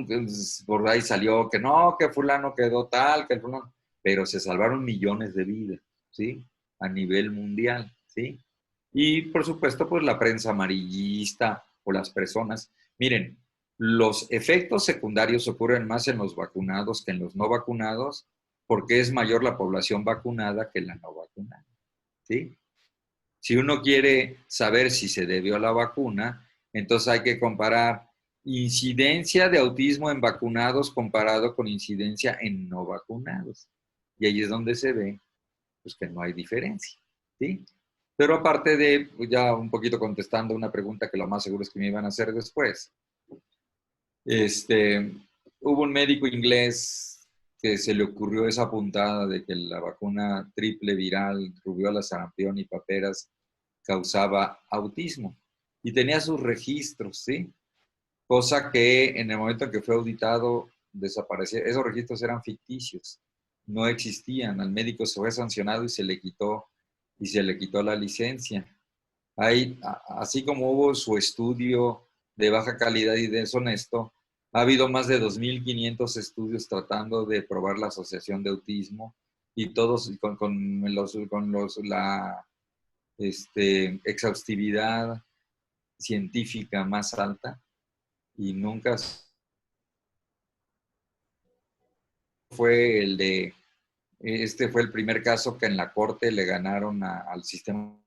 por ahí salió que no, que fulano quedó tal, que fulano, pero se salvaron millones de vidas, ¿sí? A nivel mundial, ¿sí? Y por supuesto, pues la prensa amarillista o las personas, miren, los efectos secundarios ocurren más en los vacunados que en los no vacunados, porque es mayor la población vacunada que la no vacunada, ¿sí? Si uno quiere saber si se debió a la vacuna, entonces hay que comparar incidencia de autismo en vacunados comparado con incidencia en no vacunados. Y ahí es donde se ve pues, que no hay diferencia, ¿sí? Pero aparte de, pues, ya un poquito contestando una pregunta que lo más seguro es que me iban a hacer después, este, hubo un médico inglés que se le ocurrió esa puntada de que la vacuna triple viral, rubiola, sarampión y paperas causaba autismo y tenía sus registros, ¿sí? Cosa que en el momento en que fue auditado desapareció. Esos registros eran ficticios, no existían. Al médico se fue sancionado y se le quitó la licencia. Ahí, así como hubo su estudio de baja calidad y deshonesto, ha habido más de 2.500 estudios tratando de probar la asociación de autismo y todos la exhaustividad científica más alta y nunca fue este fue el primer caso que en la corte le ganaron al sistema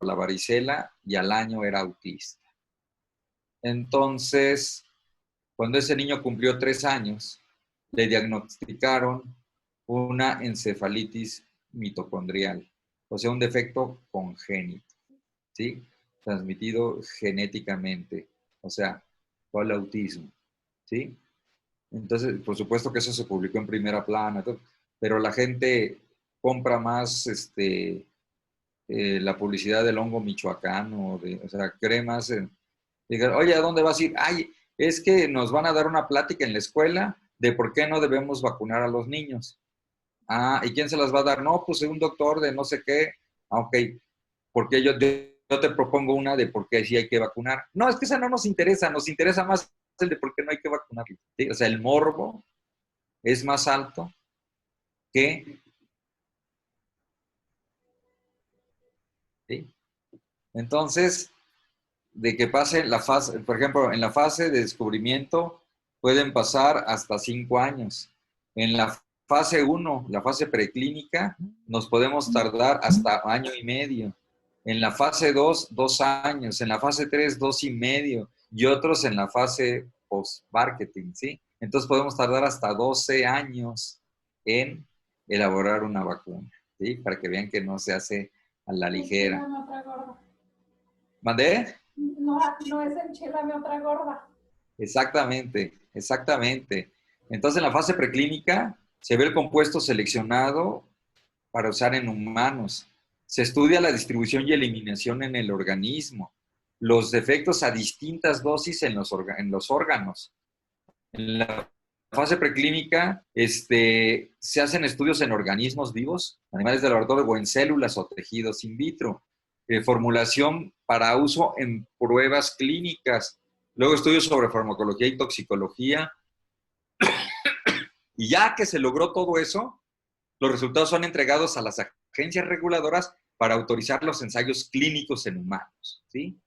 la varicela y al año era autista. Entonces, cuando ese niño cumplió 3 años, le diagnosticaron una encefalitis mitocondrial, o sea, un defecto congénito, ¿sí? Transmitido genéticamente, o sea, fue el autismo, ¿sí? Entonces, por supuesto que eso se publicó en primera plana, pero la gente compra más la publicidad del hongo michoacano, o sea, cree más en, diga, oye, ¿a dónde vas a ir? Ay, es que nos van a dar una plática en la escuela de por qué no debemos vacunar a los niños. Ah, ¿y quién se las va a dar? No, pues un doctor de no sé qué. Ah, ok, porque yo te propongo una de por qué sí hay que vacunar. No, es que esa no nos interesa más el de por qué no hay que vacunar. ¿Sí? O sea, el morbo es más alto que, ¿sí? Entonces, de que pase la fase, por ejemplo, en la fase de descubrimiento pueden pasar hasta 5 años. En la fase 1, la fase preclínica, nos podemos tardar hasta año y medio. En la fase 2, 2 años. En la fase 3, 2 y medio. Y otros en la fase post-marketing, ¿sí? Entonces podemos tardar hasta 12 años en elaborar una vacuna, ¿sí? Para que vean que no se hace a la ligera. ¿Mandé? No, no es enchilame otra gorda. Exactamente, exactamente. Entonces, en la fase preclínica se ve el compuesto seleccionado para usar en humanos. Se estudia la distribución y eliminación en el organismo, los efectos a distintas dosis en los órganos. En la fase preclínica se hacen estudios en organismos vivos, animales de laboratorio o en células o tejidos in vitro. Formulación para uso en pruebas clínicas. Luego estudios sobre farmacología y toxicología. Y ya que se logró todo eso, los resultados son entregados a las agencias reguladoras para autorizar los ensayos clínicos en humanos, ¿sí?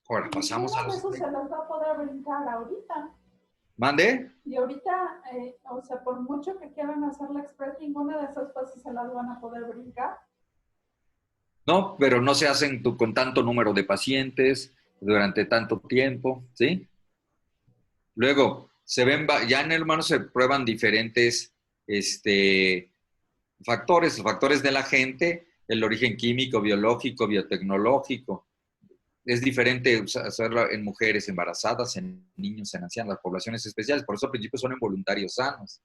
Ahora, pasamos a Ninguno de los... esos se los va a poder brincar ahorita. ¿Mande? Y ahorita, o sea, por mucho que quieran hacer la express, ninguna de esas fases se las van a poder brincar. No, pero no se hacen con tanto número de pacientes durante tanto tiempo, ¿sí? Luego, ya en el humano se prueban diferentes factores de la gente, el origen químico, biológico, biotecnológico. Es diferente hacerlo en mujeres embarazadas, en niños, en ancianos, las poblaciones especiales. Por eso al principio son en voluntarios sanos.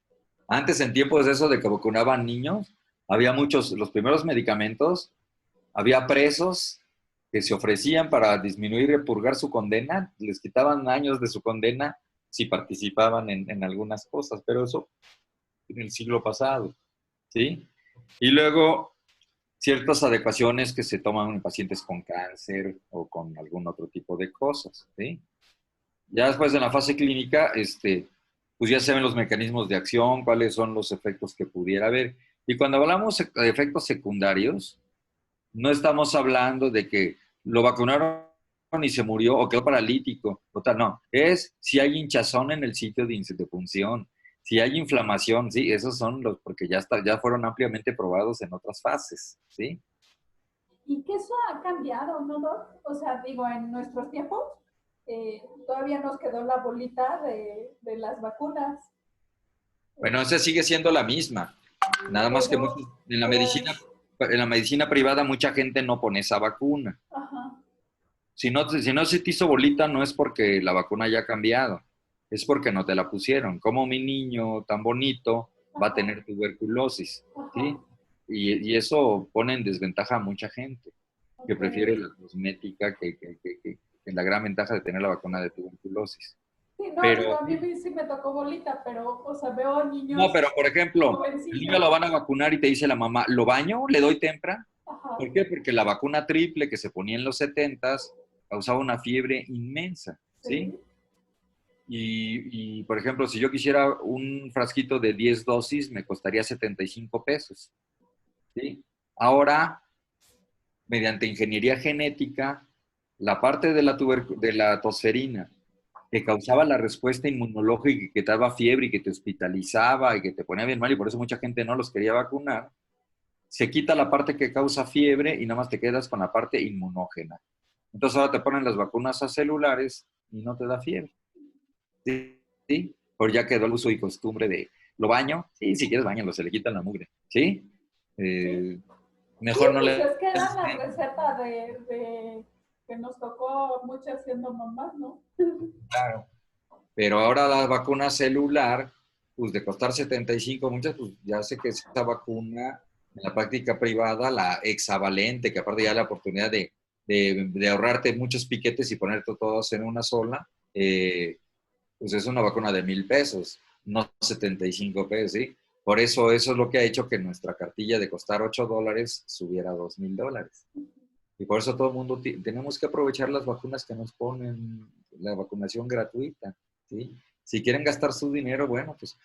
Antes, en tiempos de eso de que vacunaban niños, había los primeros medicamentos, había presos que se ofrecían para disminuir y purgar su condena, les quitaban años de su condena si participaban en algunas cosas, pero eso en el siglo pasado, ¿sí? Y luego ciertas adecuaciones que se toman en pacientes con cáncer o con algún otro tipo de cosas, ¿sí? Ya después de la fase clínica, pues ya se ven los mecanismos de acción, cuáles son los efectos que pudiera haber. Y cuando hablamos de efectos secundarios, no estamos hablando de que lo vacunaron y se murió o quedó paralítico, o tal, no. Es si hay hinchazón en el sitio de función, si hay inflamación, sí, esos son porque ya fueron ampliamente probados en otras fases, ¿sí? Y que eso ha cambiado, ¿no, Doc? O sea, digo, en nuestros tiempos todavía nos quedó la bolita de las vacunas. Bueno, esa sigue siendo la misma, nada más que Pero, en la medicina privada mucha gente no pone esa vacuna. ajá. Si no se te hizo bolita, no es porque la vacuna haya cambiado, es porque no te la pusieron. Como mi niño tan bonito va a tener tuberculosis, ¿sí? Ajá. Y eso pone en desventaja a mucha gente que prefiere Okay. la cosmética que la gran ventaja de tener la vacuna de tuberculosis. Sí, no, digo, Pero, a mí sí me tocó bolita, pero, o sea, veo no, niños pero por ejemplo, el niño jovencillos. lo van a vacunar y te dice la mamá, ¿lo baño? ¿Le doy tempra? Ajá. ¿Por qué? Porque la vacuna triple que se ponía en los 70s causaba una fiebre inmensa, ¿sí? Sí. Por ejemplo, si yo quisiera un frasquito de 10 dosis, me costaría 75 pesos, ¿sí? Ahora, mediante ingeniería genética, la parte de la tosferina que causaba la respuesta inmunológica y que te daba fiebre y que te hospitalizaba y que te ponía bien mal y por eso mucha gente no los quería vacunar, se quita la parte que causa fiebre y nada más te quedas con la parte inmunógena. Entonces ahora te ponen las vacunas a celulares y no te da fiebre. ¿Sí? ¿Sí? Por ya quedó el uso y costumbre de, ¿lo baño? Sí, si quieres bañalo, se le quita la mugre. ¿Sí? Sí. Sí, Mejor no pues le... es que era la receta de que nos tocó mucho siendo mamás, ¿no? Claro. Pero ahora la vacuna celular, pues de costar 75 muchas, pues ya sé que esa vacuna en la práctica privada, la hexavalente, que aparte ya la oportunidad de ahorrarte muchos piquetes y ponerte todos en una sola, pues es una vacuna de 1,000 pesos, no 75 pesos, ¿sí? Por eso es lo que ha hecho que nuestra cartilla de costar $8 subiera a $2,000. Y por eso todo el mundo tenemos que aprovechar las vacunas que nos ponen, la vacunación gratuita, ¿sí? Si quieren gastar su dinero, bueno, pues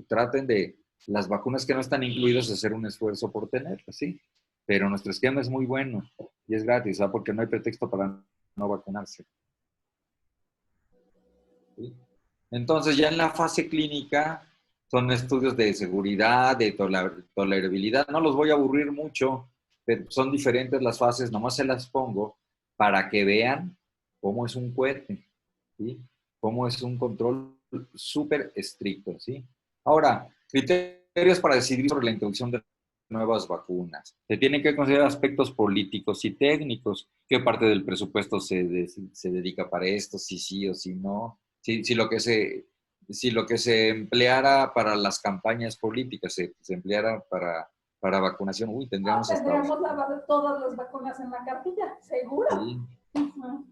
traten de las vacunas que no están incluidas hacer un esfuerzo por tenerlas, ¿sí? Pero nuestro esquema es muy bueno y es gratis, ¿sabes? Porque no hay pretexto para no vacunarse, ¿sí? Entonces, ya en la fase clínica son estudios de seguridad, de tolerabilidad. No los voy a aburrir mucho, pero son diferentes las fases, nomás se las pongo para que vean cómo es un cohete, ¿sí? Cómo es un control súper estricto, ¿sí? Ahora, criterios para decidir sobre la introducción de nuevas vacunas. Se tienen que considerar aspectos políticos y técnicos. ¿Qué parte del presupuesto se dedica para esto? Si sí o si no. Si lo que se empleara para las campañas políticas se empleara para vacunación, uy, Ah, tendríamos hasta... tendríamos todas las vacunas en la cartilla, seguro. Sí. Ajá.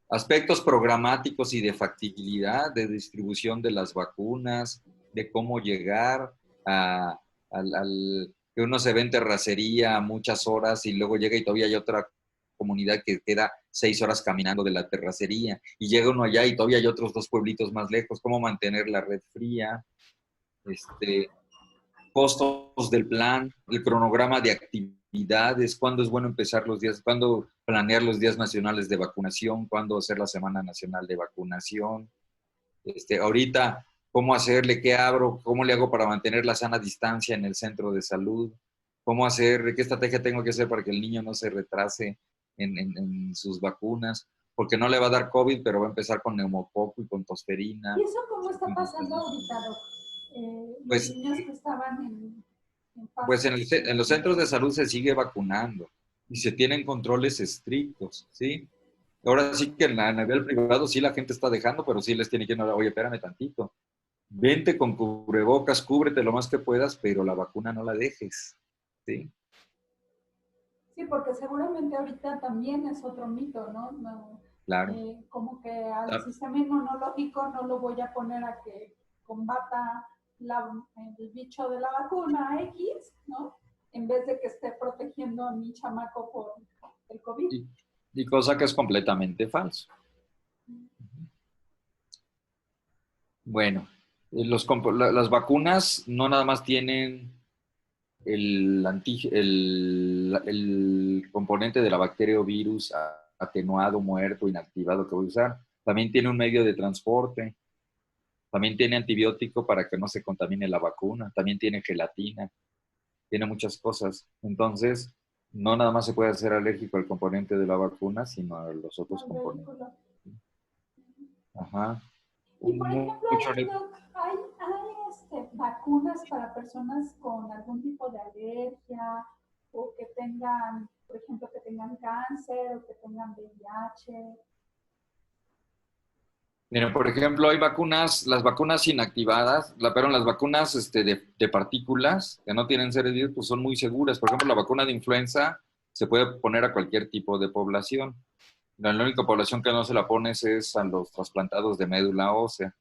Aspectos programáticos y de factibilidad, de distribución de las vacunas, de cómo llegar que uno se ve en terracería muchas horas y luego llega y todavía hay otra comunidad que queda 6 horas caminando de la terracería y llega uno allá y todavía hay otros 2 pueblitos más lejos, cómo mantener la red fría, costos del plan, el cronograma de actividades, cuándo es bueno empezar los días, cuándo planear los días nacionales de vacunación, cuándo hacer la Semana Nacional de Vacunación. Ahorita, cómo hacerle, qué abro, cómo le hago para mantener la sana distancia en el centro de salud, cómo hacer, qué estrategia tengo que hacer para que el niño no se retrase en sus vacunas, porque no le va a dar COVID, pero va a empezar con neumococo y con tosferina. ¿Y eso cómo está pasando ahorita, Doc? Los Pues, niños que estaban en pues fase. en los centros de salud se sigue vacunando y se tienen controles estrictos, ¿sí? Ahora sí que a nivel privado sí la gente está dejando, pero sí les tiene que decir, oye, espérame tantito. Vente con cubrebocas, cúbrete lo más que puedas, pero la vacuna no la dejes, ¿sí? Sí, porque seguramente ahorita también es otro mito, ¿no? Claro. Como que al Ah, sistema inmunológico no lo voy a poner a que combata el bicho de la vacuna X, ¿no? En vez de que esté protegiendo a mi chamaco por el COVID. y cosa que es completamente falso. Bueno, las vacunas no nada más tienen el componente de la bacteria o virus atenuado, muerto, inactivado que voy a usar. También tiene un medio de transporte. También tiene antibiótico para que no se contamine la vacuna. También tiene gelatina. Tiene muchas cosas. Entonces, no nada más se puede hacer alérgico al componente de la vacuna, sino a los otros Al componentes. vehículo. Ajá. Y por ejemplo, Mucho. Doc, hay vacunas para personas con algún tipo de alergia o que tengan, por ejemplo, que tengan cáncer o que tengan VIH. Mira, por ejemplo, hay vacunas, las vacunas inactivadas, pero las vacunas de partículas que no tienen seres vivos, pues son muy seguras. Por ejemplo, la vacuna de influenza se puede poner a cualquier tipo de población. La única población que no se la pones es a los trasplantados de médula ósea.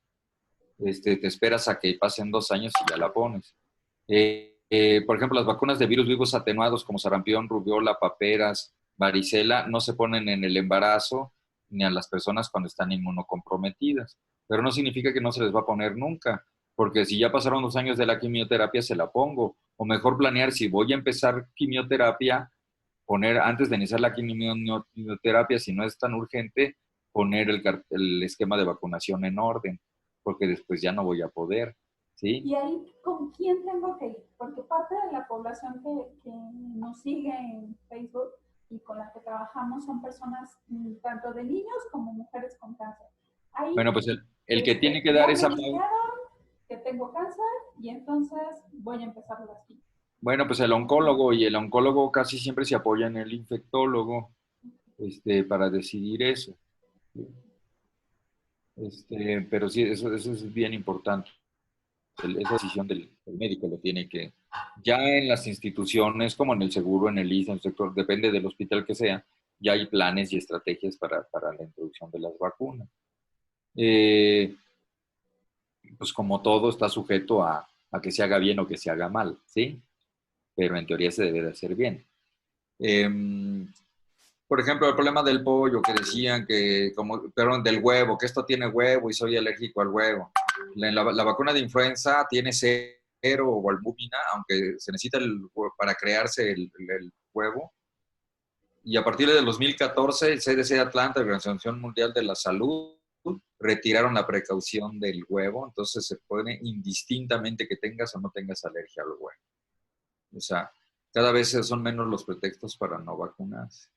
Te esperas a que pasen 2 años y ya la pones. Por ejemplo, las vacunas de virus vivos atenuados como sarampión, rubiola, paperas, varicela, no se ponen en el embarazo ni a las personas cuando están inmunocomprometidas. Pero no significa que no se les va a poner nunca, porque si ya pasaron 2 años de la quimioterapia, se la pongo. O mejor planear, si voy a empezar quimioterapia, poner antes de iniciar la quimioterapia, si no es tan urgente, poner el esquema de vacunación en orden, porque después ya no voy a poder, ¿sí? ¿Y ahí con quién tengo que ir? Porque parte de la población que nos sigue en Facebook y con la que trabajamos son personas tanto de niños como mujeres con cáncer. Ahí Bueno, pues el que tiene que dar ya me esa dijeron pauta, que tengo cáncer y entonces voy a empezar las quimios. bueno, pues el oncólogo, y el oncólogo casi siempre se apoya en el infectólogo, para decidir eso. Pero sí, eso es bien importante. Esa decisión del médico lo tiene que, ya en las instituciones, como en el seguro, en el ISSSTE, en el sector, depende del hospital que sea, ya hay planes y estrategias para la introducción de las vacunas. Eh, pues como todo está sujeto a que se haga bien o que se haga mal, ¿sí? Pero en teoría se debe de hacer bien. Eh, por ejemplo, el problema del pollo, que decían que, perdón, del huevo, que esto tiene huevo y soy alérgico al huevo. La vacuna de influenza tiene cero o albúmina, aunque se necesita para crearse el huevo. Y a partir del 2014, el CDC de Atlanta, la Organización Mundial de la Salud, retiraron la precaución del huevo, entonces se pone indistintamente que tengas o no tengas alergia al huevo. O sea, cada vez son menos los pretextos para no vacunarse.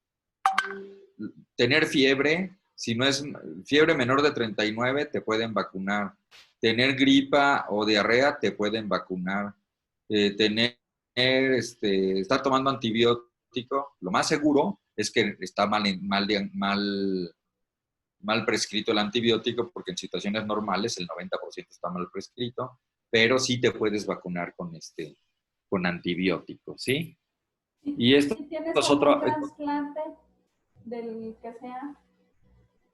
Tener fiebre, si no es fiebre menor de 39, te pueden vacunar. Tener gripa o diarrea, te pueden vacunar. Estar tomando antibiótico, lo más seguro es que está mal prescrito el antibiótico, porque en situaciones normales el 90% está mal prescrito, pero sí te puedes vacunar con antibióticos, ¿sí? Y ¿Y esto si tienes es algún otro. trasplante del que sea?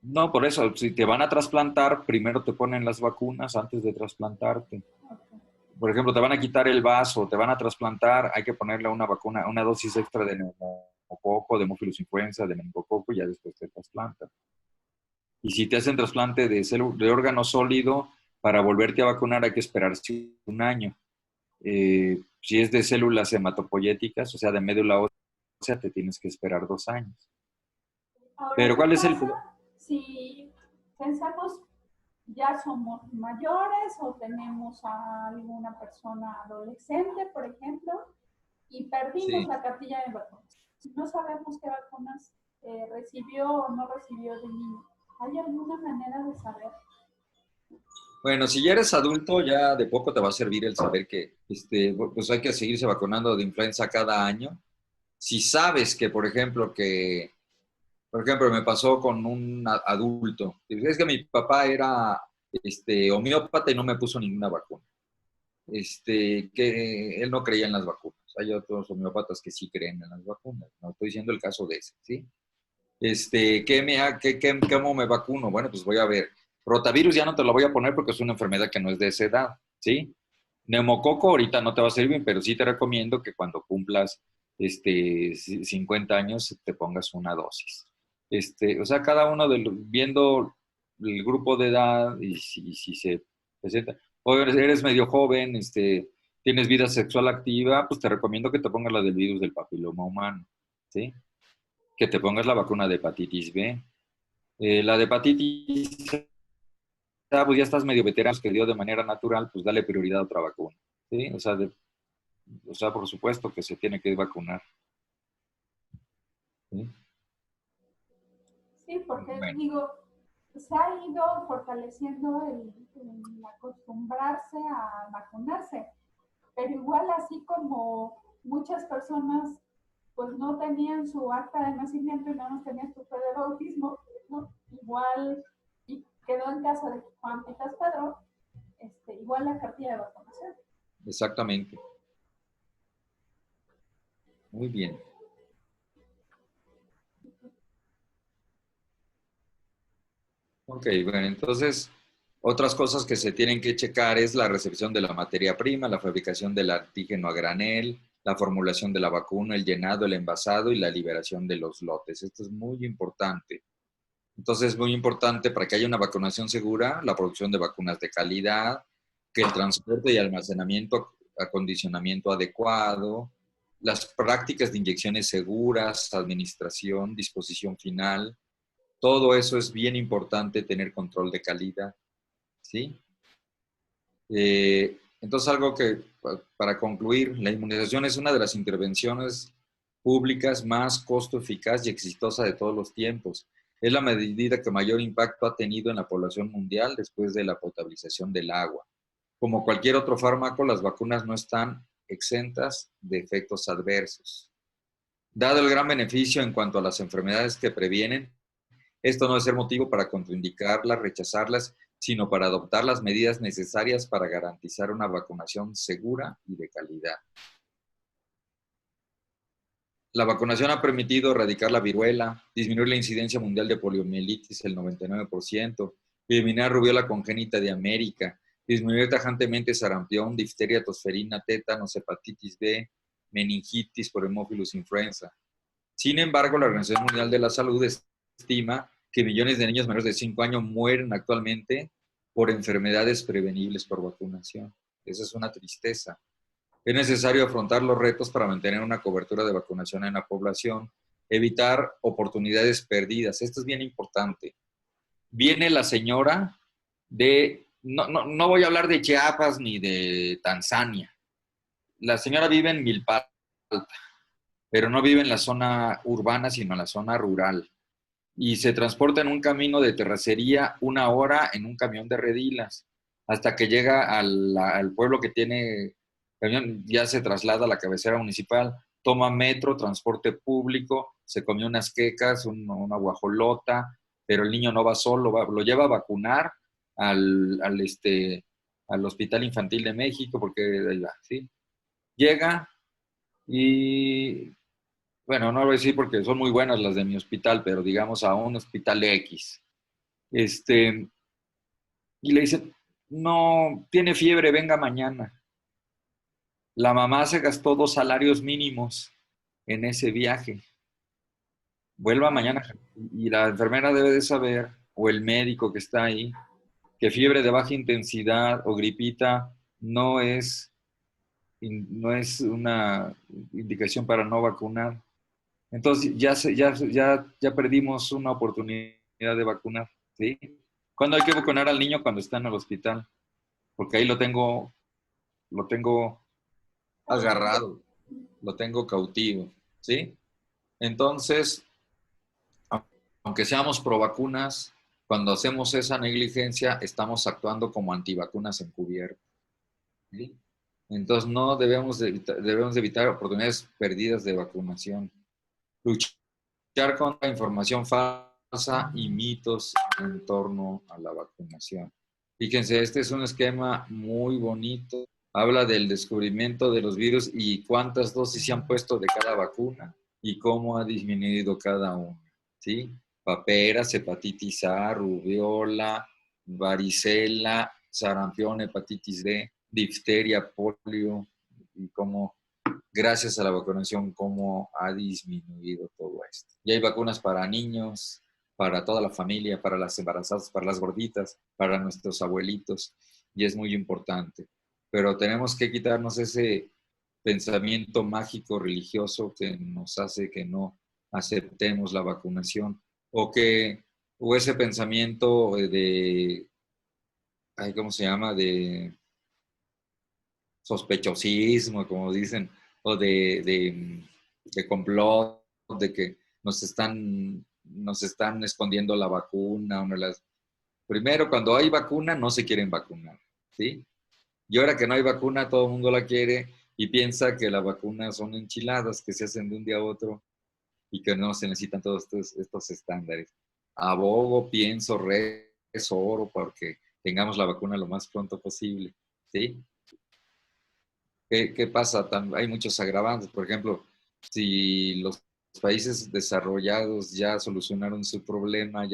No, por eso, si te van a trasplantar, primero te ponen las vacunas antes de trasplantarte. Okay. Por ejemplo, te van a quitar el vaso, te van a trasplantar, hay que ponerle una vacuna, una dosis extra de neumococo, de Haemophilus influenza, de meningococo, y ya después te trasplantan. Y si te hacen trasplante de órgano sólido, para volverte a vacunar hay que esperar 1 año. Si es de células hematopoyéticas, o sea, de médula ósea, te tienes que esperar 2 años. Ahora, Pero ¿qué ¿cuál es el...? pasa si pensamos ya somos mayores o tenemos a alguna persona adolescente, por ejemplo, y perdimos Sí. la cartilla de vacunas? No sabemos qué vacunas recibió o no recibió de niño. ¿Hay alguna manera de saber? Bueno, si ya eres adulto, ya de poco te va a servir el saber que pues hay que seguirse vacunando de influenza cada año. Si sabes que, por ejemplo, me pasó con un adulto. Es que mi papá era homeópata y no me puso ninguna vacuna. Que él no creía en las vacunas. Hay otros homeópatas que sí creen en las vacunas. No estoy diciendo el caso de ese, ¿sí? ¿Cómo me vacuno? Bueno, pues voy a ver. Rotavirus ya no te lo voy a poner porque es una enfermedad que no es de esa edad, ¿sí? Neumococo ahorita no te va a servir, pero sí te recomiendo que cuando cumplas 50 años te pongas una dosis. O sea, cada uno viendo el grupo de edad y si se presenta, o eres medio joven, tienes vida sexual activa, pues te recomiendo que te pongas la del virus del papiloma humano, ¿sí? Que te pongas la vacuna de hepatitis B. La de hepatitis A, pues ya estás medio veterano, que dio de manera natural, pues dale prioridad a otra vacuna, ¿sí? O sea, por supuesto que se tiene que vacunar, ¿sí? Sí, porque Bueno, digo, se ha ido fortaleciendo el acostumbrarse a vacunarse, pero igual así como muchas personas pues no tenían su acta de nacimiento y no nos tenían su fe de bautismo, ¿no? Igual y quedó en casa de Juan Pitas Pedro, igual la cartilla de vacunación. exactamente. Muy bien. Ok, bueno, entonces, otras cosas que se tienen que checar es la recepción de la materia prima, la fabricación del antígeno a granel, la formulación de la vacuna, el llenado, el envasado y la liberación de los lotes. Esto es muy importante. Entonces, es muy importante para que haya una vacunación segura, la producción de vacunas de calidad, que el transporte y almacenamiento, acondicionamiento adecuado, las prácticas de inyecciones seguras, administración, disposición final. Todo eso es bien importante, tener control de calidad, ¿sí? Entonces, algo que, para concluir, la inmunización es una de las intervenciones públicas más costo eficaz y exitosa de todos los tiempos. Es la medida que mayor impacto ha tenido en la población mundial después de la potabilización del agua. Como cualquier otro fármaco, las vacunas no están exentas de efectos adversos. Dado el gran beneficio en cuanto a las enfermedades que previenen, esto no debe ser motivo para contraindicarlas, rechazarlas, sino para adoptar las medidas necesarias para garantizar una vacunación segura y de calidad. La vacunación ha permitido erradicar la viruela, disminuir la incidencia mundial de poliomielitis el 99%, eliminar rubiola congénita de América, disminuir tajantemente sarampión, difteria, tosferina, tétanos, hepatitis B, meningitis por Haemophilus influenza. Sin embargo, la Organización Mundial de la Salud estima que millones de niños menores de 5 años mueren actualmente por enfermedades prevenibles por vacunación. Esa es una tristeza. Es necesario afrontar los retos para mantener una cobertura de vacunación en la población, evitar oportunidades perdidas. Esto es bien importante. Viene la señora no voy a hablar de Chiapas ni de Tanzania. La señora vive en Milpalta, pero no vive en la zona urbana, sino en la zona rural. Y se transporta en un camino de terracería 1 hora en un camión de redilas, hasta que llega al pueblo que tiene camión, ya se traslada a la cabecera municipal, toma metro, transporte público, se comió unas quecas, una guajolota, pero el niño no va solo, lo lleva a vacunar al Hospital Infantil de México, porque ahí va, ¿sí? Llega y bueno, no lo voy a decir porque son muy buenas las de mi hospital, pero digamos a un hospital X. Y le dice, no, tiene fiebre, venga mañana. La mamá se gastó 2 salarios mínimos en ese viaje. Vuelva mañana. Y la enfermera debe de saber, o el médico que está ahí, que fiebre de baja intensidad o gripita no es no es una indicación para no vacunar. Entonces ya perdimos una oportunidad de vacunar, ¿sí? ¿Cuándo hay que vacunar al niño? Cuando está en el hospital, porque ahí lo tengo agarrado, lo tengo cautivo, ¿sí? Entonces, aunque seamos pro vacunas, cuando hacemos esa negligencia, estamos actuando como antivacunas encubiertas, ¿sí? Entonces, no debemos de evitar oportunidades perdidas de vacunación. Luchar contra información falsa y mitos en torno a la vacunación. Fíjense, este es un esquema muy bonito. Habla del descubrimiento de los virus y cuántas dosis se han puesto de cada vacuna y cómo ha disminuido cada una, ¿sí? Paperas, hepatitis A, rubiola, varicela, sarampión, hepatitis D, difteria, polio, y cómo gracias a la vacunación, cómo ha disminuido todo esto. Y hay vacunas para niños, para toda la familia, para las embarazadas, para las gorditas, para nuestros abuelitos, y es muy importante. Pero tenemos que quitarnos ese pensamiento mágico religioso que nos hace que no aceptemos la vacunación o ese pensamiento de, ¿cómo se llama? De sospechosismo, como dicen, o de complot, de que nos están escondiendo la vacuna. Primero, cuando hay vacuna, no se quieren vacunar, ¿sí? Y ahora que no hay vacuna, todo el mundo la quiere y piensa que la vacuna son enchiladas que se hacen de un día a otro y que no se necesitan todos estos estándares. Abogo, pienso, rezo, oro porque tengamos la vacuna lo más pronto posible, ¿sí? ¿Qué pasa? Hay muchos agravantes. Por ejemplo, si los países desarrollados ya solucionaron su problema,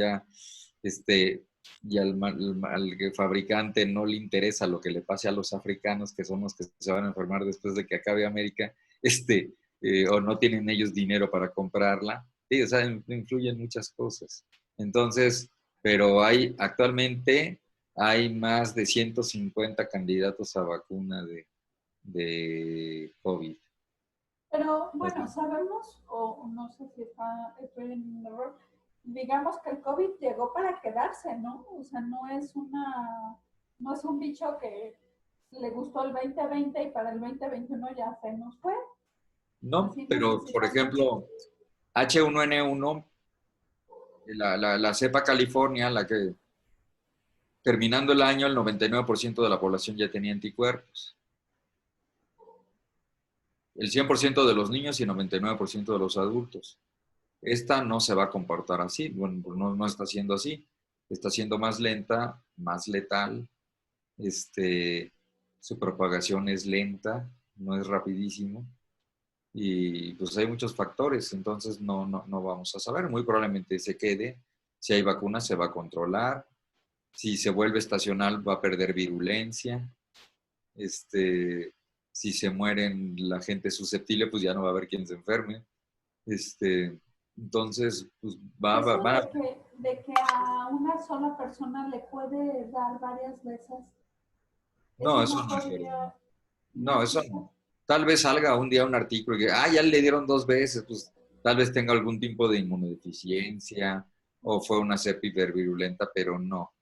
este, y al fabricante no le interesa lo que le pase a los africanos, que son los que se van a enfermar después de que acabe América, o no tienen ellos dinero para comprarla. Sí, o sea, influyen muchas cosas. Entonces, pero actualmente hay más de 150 candidatos a vacuna de COVID. Pero bueno, sabemos, o no sé si estoy en error, digamos que el COVID llegó para quedarse, ¿no? O sea, no es un bicho que le gustó el 2020 y para el 2021 ya se nos fue. No, Así pero por necesitamos. ejemplo, H1N1, la cepa California, la que terminando el año el 99% de la población ya tenía anticuerpos. El 100% de los niños y el 99% de los adultos. Esta no se va a comportar así, bueno, no está siendo así. Está siendo más lenta, más letal. Su propagación es lenta, no es rapidísimo. Y pues hay muchos factores, entonces no vamos a saber. Muy probablemente se quede. Si hay vacunas, se va a controlar. Si se vuelve estacional, va a perder virulencia. Si se mueren la gente susceptible, pues ya no va a haber quien se enferme. Entonces, pues Eso van a... de que a una sola persona le puede dar varias veces, No, eso eso no no es verdad. podría, No, no, eso no. Tal vez salga un día un artículo que, ya le dieron 2 veces, pues tal vez tenga algún tipo de inmunodeficiencia o fue una cepa hipervirulenta, pero no,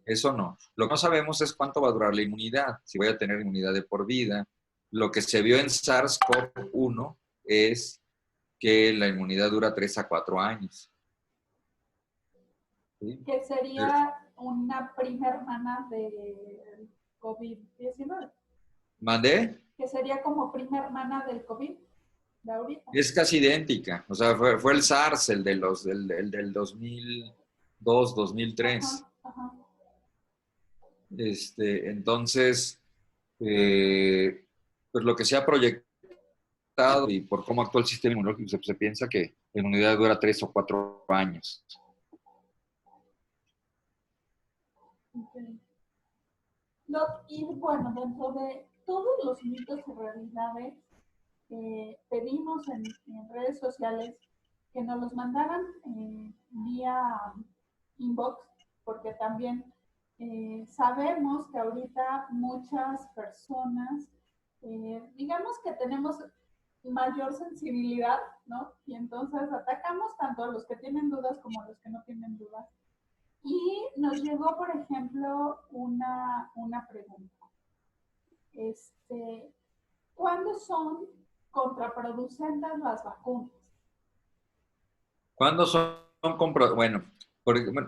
eso no. Lo que no sabemos es cuánto va a durar la inmunidad, si voy a tener inmunidad de por vida. Lo que se vio en SARS-CoV-1 es que la inmunidad dura 3 a 4 años. ¿Sí? que sería una prima hermana del COVID-19. ¿Mandé? Que sería como prima hermana del COVID de ahorita. Es casi idéntica. O sea, fue el SARS, el del 2002, 2003. Ajá, ajá. Entonces, pues lo que se ha proyectado y por cómo actúa el sistema inmunológico, se piensa que la inmunidad dura 3 o 4 años. Okay. Y bueno, dentro de todos los mitos y realidades, pedimos en redes sociales que nos los mandaran vía inbox, porque también sabemos que ahorita muchas personas digamos que tenemos mayor sensibilidad, ¿no? Y entonces atacamos tanto a los que tienen dudas como a los que no tienen dudas. Y nos llegó, por ejemplo, una pregunta. ¿Cuándo son contraproducentes las vacunas? ¿Cuándo son bueno,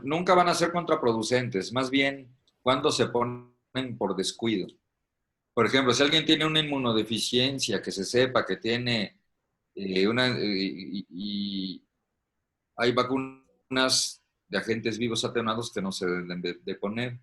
nunca van a ser contraproducentes, más bien cuando se ponen por descuido. Por ejemplo, si alguien tiene una inmunodeficiencia, que se sepa que tiene y hay vacunas de agentes vivos atenuados que no se deben de poner.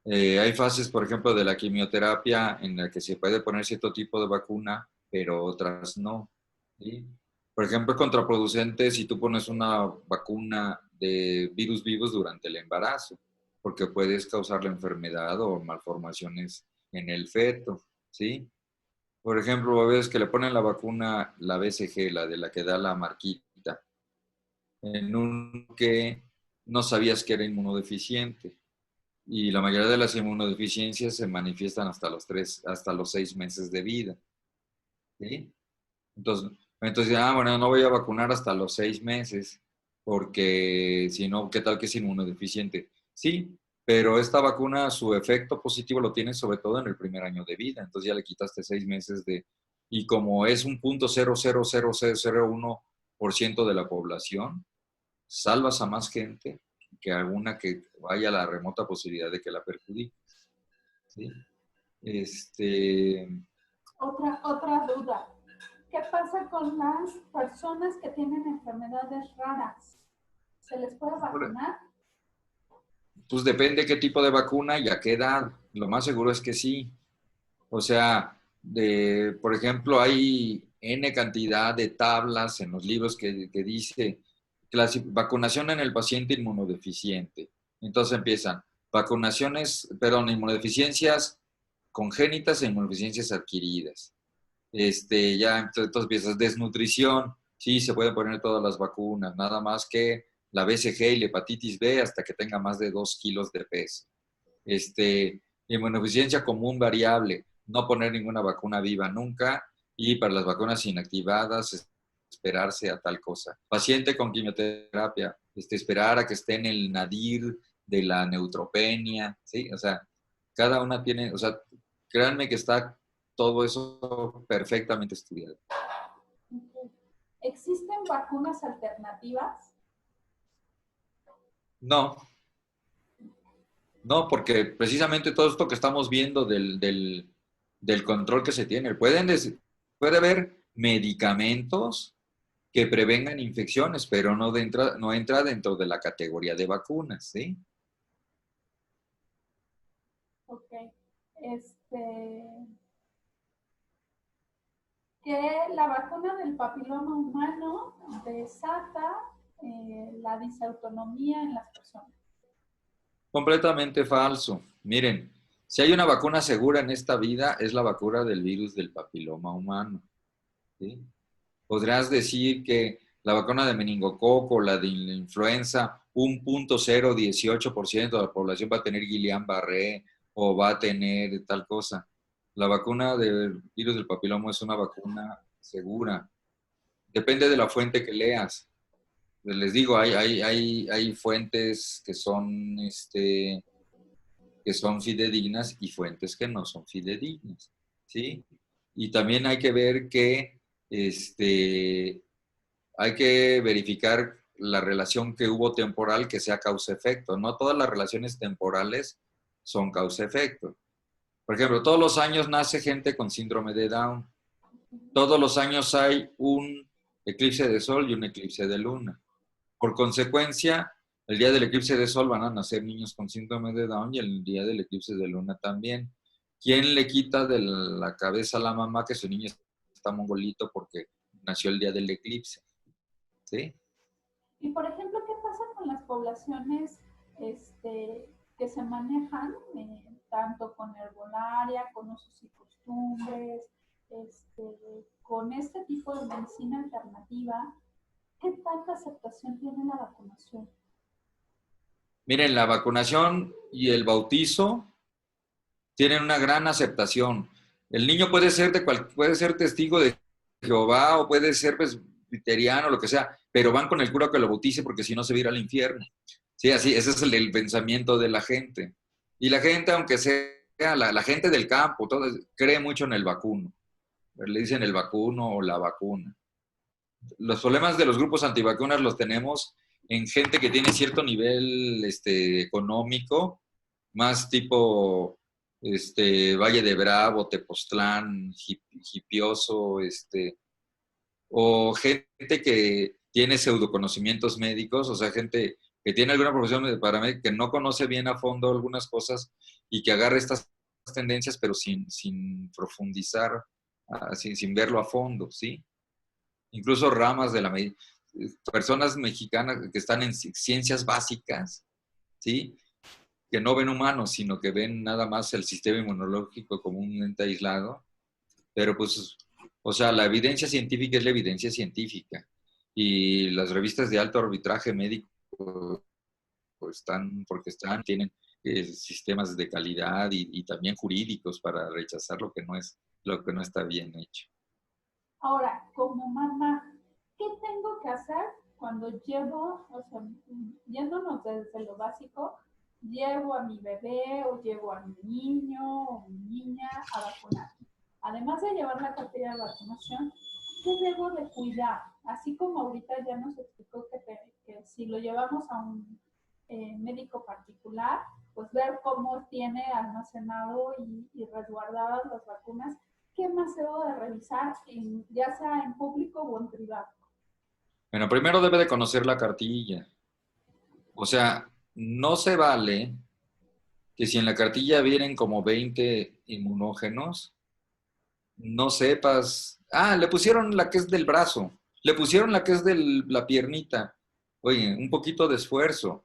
Hay fases, por ejemplo, de la quimioterapia en la que se puede poner cierto tipo de vacuna, pero otras no. ¿Sí? Por ejemplo, es contraproducente si tú pones una vacuna de virus vivos durante el embarazo, porque puedes causar la enfermedad o malformaciones en el feto. ¿Sí? Por ejemplo, ves que le ponen la vacuna, la BCG, la de la que da la marquita, en un que no sabías que era inmunodeficiente. Y la mayoría de las inmunodeficiencias se manifiestan hasta los 6 meses de vida. ¿Sí? Entonces, bueno, no voy a vacunar hasta los 6 meses, porque si no, ¿qué tal que es inmunodeficiente? Sí, pero esta vacuna, su efecto positivo lo tiene sobre todo en el primer año de vida. Entonces ya le quitaste 6 meses y como es un 0.0000001% de la población, salvas a más gente que alguna que vaya a la remota posibilidad de que la perjudique. ¿Sí? Otra duda. ¿Qué pasa con las personas que tienen enfermedades raras? ¿Se les puede vacunar? Pues depende qué tipo de vacuna y a qué edad. Lo más seguro es que sí. O sea, por ejemplo, hay N cantidad de tablas en los libros que dice vacunación en el paciente inmunodeficiente. Entonces empiezan inmunodeficiencias congénitas e inmunodeficiencias adquiridas. Ya entonces empiezas desnutrición, sí, se pueden poner todas las vacunas, nada más que la BCG y la hepatitis B hasta que tenga más de 2 kilos de peso. Inmunodeficiencia común variable, no poner ninguna vacuna viva nunca, y para las vacunas inactivadas, esperarse a tal cosa. Paciente con quimioterapia, esperar a que esté en el nadir de la neutropenia, ¿sí? O sea, cada una tiene, o sea, créanme que está todo eso perfectamente estudiado. ¿Existen vacunas alternativas? No, no, porque precisamente todo esto que estamos viendo del control que se tiene, puede haber medicamentos que prevengan infecciones, pero no entra dentro de la categoría de vacunas, ¿sí? Ok. Que la vacuna del papiloma humano desata la disautonomía en las personas. Completamente falso. Miren, si hay una vacuna segura en esta vida, es la vacuna del virus del papiloma humano. ¿Sí? Podrás decir que la vacuna de meningococo, la de la influenza, 1.018% de la población va a tener Guillain-Barré o va a tener tal cosa. La vacuna del virus del papiloma es una vacuna segura. Depende de la fuente que leas. Les digo, hay fuentes que son fidedignas y fuentes que no son fidedignas, ¿sí? Y también hay que ver que hay que verificar la relación que hubo temporal que sea causa-efecto. No todas las relaciones temporales son causa-efecto. Por ejemplo, todos los años nace gente con síndrome de Down. Todos los años hay un eclipse de sol y un eclipse de luna. Por consecuencia, el día del eclipse de sol van a nacer niños con síndrome de Down y el día del eclipse de luna también. ¿Quién le quita de la cabeza a la mamá que su niño está mongolito porque nació el día del eclipse? ¿Sí? Y por ejemplo, ¿qué pasa con las poblaciones que se manejan tanto con herbolaria, con usos y costumbres, con este tipo de medicina alternativa? ¿Qué tanta aceptación tiene la vacunación? Miren, la vacunación y el bautizo tienen una gran aceptación. El niño puede ser testigo de Jehová o puede ser presbiteriano, lo que sea, pero van con el cura que lo bautice porque si no se va a ir al infierno. Sí, así, ese es el pensamiento de la gente. Y la gente, aunque sea la gente del campo, todo, cree mucho en el vacuno. Le dicen el vacuno o la vacuna. Los problemas de los grupos antivacunas los tenemos en gente que tiene cierto nivel económico, más tipo Valle de Bravo, Tepoztlán, Hipioso, o gente que tiene pseudoconocimientos médicos, o sea, gente que tiene alguna profesión de paramédico, que no conoce bien a fondo algunas cosas y que agarra estas tendencias, pero sin profundizar, sin verlo a fondo, ¿sí? Incluso ramas de la medicina, personas mexicanas que están en ciencias básicas, ¿sí? Que no ven humanos, sino que ven nada más el sistema inmunológico como un ente aislado, pero pues, o sea, la evidencia científica es la evidencia científica y las revistas de alto arbitraje médico pues, tienen sistemas de calidad y también jurídicos para rechazar lo que no está bien hecho. Ahora, como mamá, ¿qué tengo que hacer cuando llevo, o sea, yéndonos desde lo básico, llevo a mi bebé o llevo a mi niño o mi niña a vacunar? Además de llevar la cartilla de vacunación, ¿qué debo de cuidar? Así como ahorita ya nos explicó que si lo llevamos a un médico particular, pues ver cómo tiene almacenado y resguardadas las vacunas. ¿Qué más debo de revisar, ya sea en público o en privado? Bueno, primero debe de conocer la cartilla. O sea, no se vale que si en la cartilla vienen como 20 inmunógenos, no sepas, le pusieron la que es del brazo, le pusieron la que es de la piernita. Oye, un poquito de esfuerzo.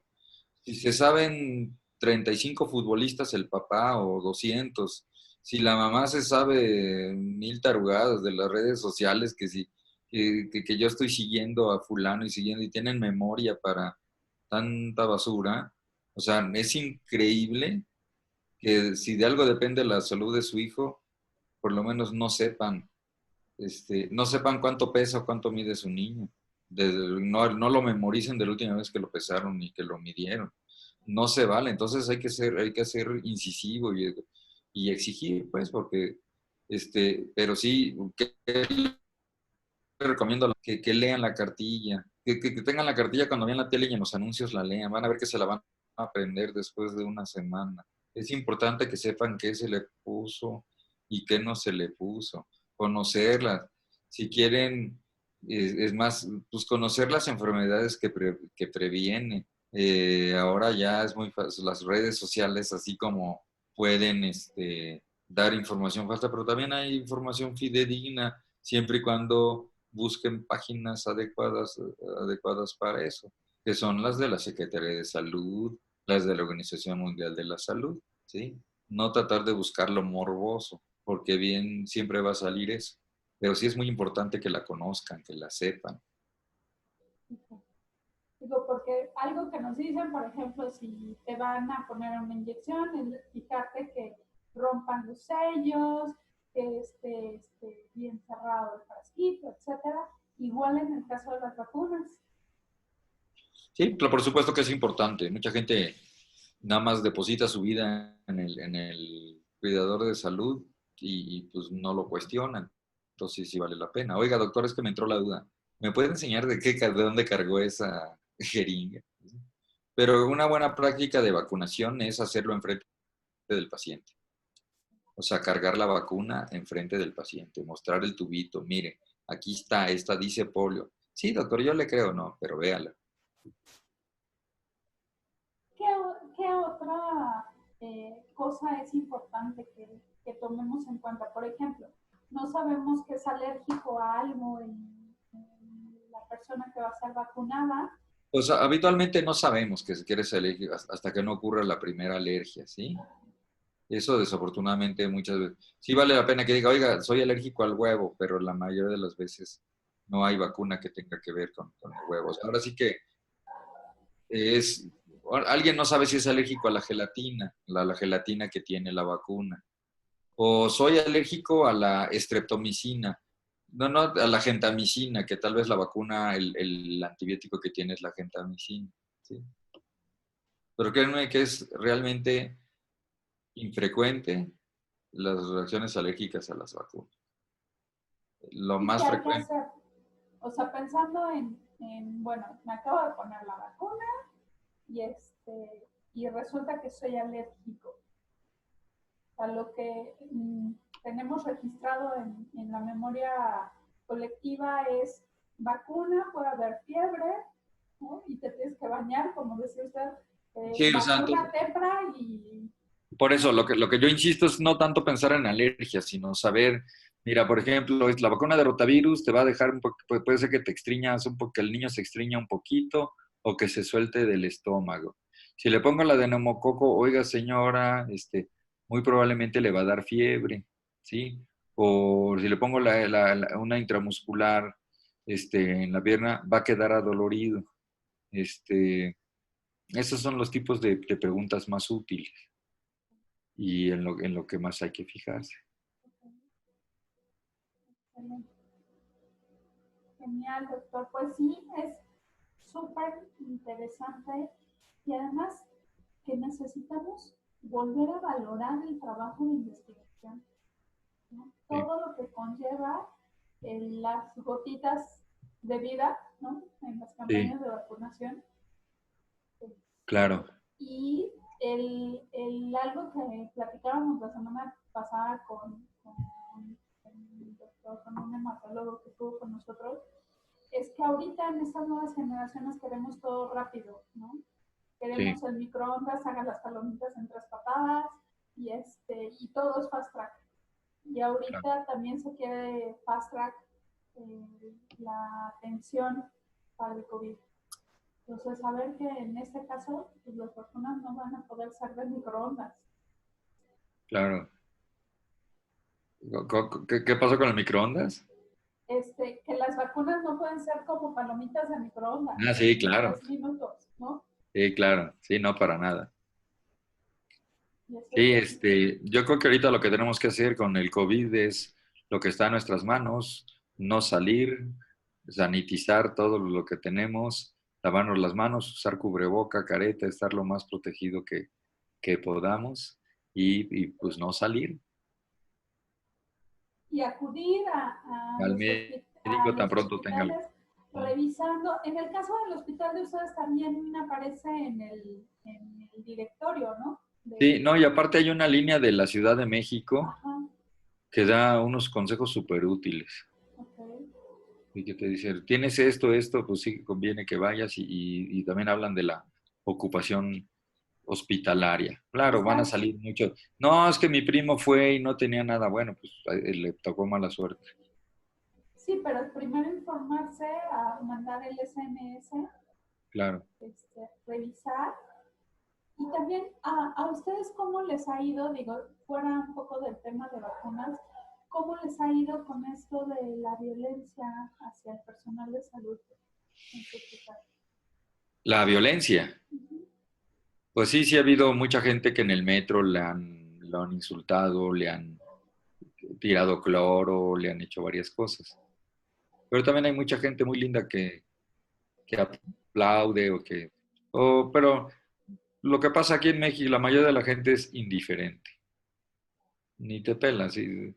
Si se saben 35 futbolistas el papá o 200, si la mamá se sabe 1000 tarugadas de las redes sociales, que yo estoy siguiendo a fulano y siguiendo y tienen memoria para tanta basura, o sea, es increíble que si de algo depende la salud de su hijo, por lo menos no sepan cuánto pesa o cuánto mide su niño. No lo memoricen de la última vez que lo pesaron ni que lo midieron. No se vale. Entonces hay que ser incisivo y exigir, pues, porque, pero sí, que recomiendo que lean la cartilla, que tengan la cartilla cuando vean la tele y en los anuncios la lean. Van a ver que se la van a aprender después de una semana. Es importante que sepan qué se le puso y qué no se le puso. Conocerlas. Si quieren, es más, pues conocer las enfermedades que previene. Ahora ya es muy fácil, las redes sociales así como pueden dar información falsa, pero también hay información fidedigna, siempre y cuando busquen páginas adecuadas para eso, que son las de la Secretaría de Salud, las de la Organización Mundial de la Salud, ¿sí? No tratar de buscar lo morboso, porque bien siempre va a salir eso. Pero sí es muy importante que la conozcan, que la sepan. Digo, porque algo que nos dicen, por ejemplo, si te van a poner una inyección, fíjate que rompan los sellos, que esté bien cerrado el frasquito, etcétera. Igual en el caso de las vacunas. Sí, pero por supuesto que es importante. Mucha gente nada más deposita su vida en el cuidador de salud pues no lo cuestionan. Entonces sí vale la pena. Oiga, doctor, es que me entró la duda. ¿Me puede enseñar de dónde cargó esa jeringa? Pero una buena práctica de vacunación es hacerlo enfrente del paciente. O sea, cargar la vacuna enfrente del paciente, mostrar el tubito. Mire, aquí está, esta dice polio. Sí, doctor, yo le creo, no, pero véala. ¿Qué otra cosa es importante que tomemos en cuenta? Por ejemplo, no sabemos que es alérgico a algo en la persona que va a ser vacunada. Pues habitualmente no sabemos que eres alérgico hasta que no ocurra la primera alergia, ¿sí? Eso desafortunadamente muchas veces. Sí vale la pena que diga, oiga, soy alérgico al huevo, pero la mayoría de las veces no hay vacuna que tenga que ver con los huevos. Ahora sí que alguien no sabe si es alérgico a la gelatina que tiene la vacuna. O soy alérgico a la estreptomicina. No, no, a la gentamicina, que tal vez la vacuna, el antibiótico que tiene es la gentamicina. ¿Sí? Pero créanme que es realmente infrecuente las reacciones alérgicas a las vacunas. Lo ¿Y qué más hay que frecuente. hacer? O sea, pensando bueno, me acabo de poner la vacuna y, y resulta que soy alérgico. A lo que tenemos registrado en la memoria colectiva es vacuna, puede haber fiebre, ¿no? Y te tienes que bañar, como decía usted, Sí, o sea, vacuna, tempra y... por eso lo que yo insisto es no tanto pensar en alergias, sino saber, mira, por ejemplo, la vacuna de rotavirus te va a dejar un poco, puede ser que te extriñas un poco, que el niño se extriña un poquito o que se suelte del estómago. Si le pongo la de neumococo, oiga señora, muy probablemente le va a dar fiebre, ¿sí? O si le pongo una intramuscular, en la pierna, va a quedar adolorido. Esos son los tipos de preguntas más útiles y en lo que más hay que fijarse. Genial, doctor. Pues sí, es súper interesante y además que necesitamos volver a valorar el trabajo de investigación, ¿no? Sí, Todo lo que conlleva las gotitas de vida, ¿no? En las sí, campañas de vacunación. claro, Y algo que platicábamos la semana pasada con el doctor, con un hematólogo que estuvo con nosotros, es que ahorita en estas nuevas generaciones queremos todo rápido, ¿no? sí, Queremos el microondas, hagan las palomitas en 3 patadas y todo es fast track. Y claro, ahorita también se quiere fast track la atención para el COVID. Entonces, saber que en este caso pues, las vacunas no van a poder ser de microondas. claro. ¿Qué pasó con el microondas? Que las vacunas no pueden ser como palomitas de microondas Ah, sí, en claro, 3 minutos, ¿no? sí, claro, sí, no para nada. Y eso Sí, es yo creo que ahorita lo que tenemos que hacer con el COVID es lo que está en nuestras manos, no salir, sanitizar todo lo que tenemos, lavarnos las manos, usar cubreboca, careta, estar lo más protegido que podamos y pues no salir. y acudir Al a médico tan los pronto tenga algo. hospitales revisando. En el caso del hospital de ustedes también aparece en el directorio, ¿no? Sí, no, y aparte hay una línea de la Ciudad de México Ajá, que da unos consejos súper útiles. ok. Y que te dicen, tienes esto, pues sí conviene que vayas y también hablan de la ocupación hospitalaria. O Claro, van a sea, salir muchos. No, es que mi primo fue y no tenía nada. Bueno, pues le tocó mala suerte. sí, pero primero informarse, a mandar el SMS, Claro. revisar. Y también a ustedes, ¿cómo les ha ido? Digo, fuera un poco del tema de vacunas, ¿cómo les ha ido con esto de la violencia hacia el personal de salud en su hospital? La violencia. Ujú. Pues sí, sí ha habido mucha gente que en el metro lo han insultado, le han tirado cloro, le han hecho varias cosas. Pero también hay mucha gente muy linda que aplaude pero lo que pasa aquí en México, la mayoría de la gente es indiferente, ni te pelan, sí,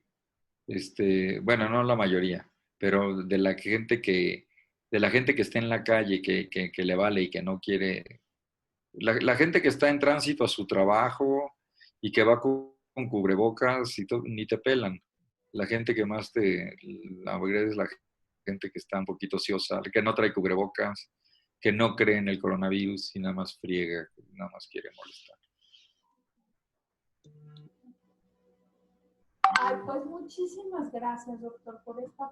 bueno, no la mayoría, pero de la gente que está en la calle, que le vale y que no quiere, la gente que está en tránsito a su trabajo y que va con cubrebocas y todo, ni te pelan. La gente que más la mayoría es la gente que está un poquito ociosa, que no trae cubrebocas, que no cree en el coronavirus y nada más friega, nada más quiere molestar. Ay, pues muchísimas gracias, doctor, por esta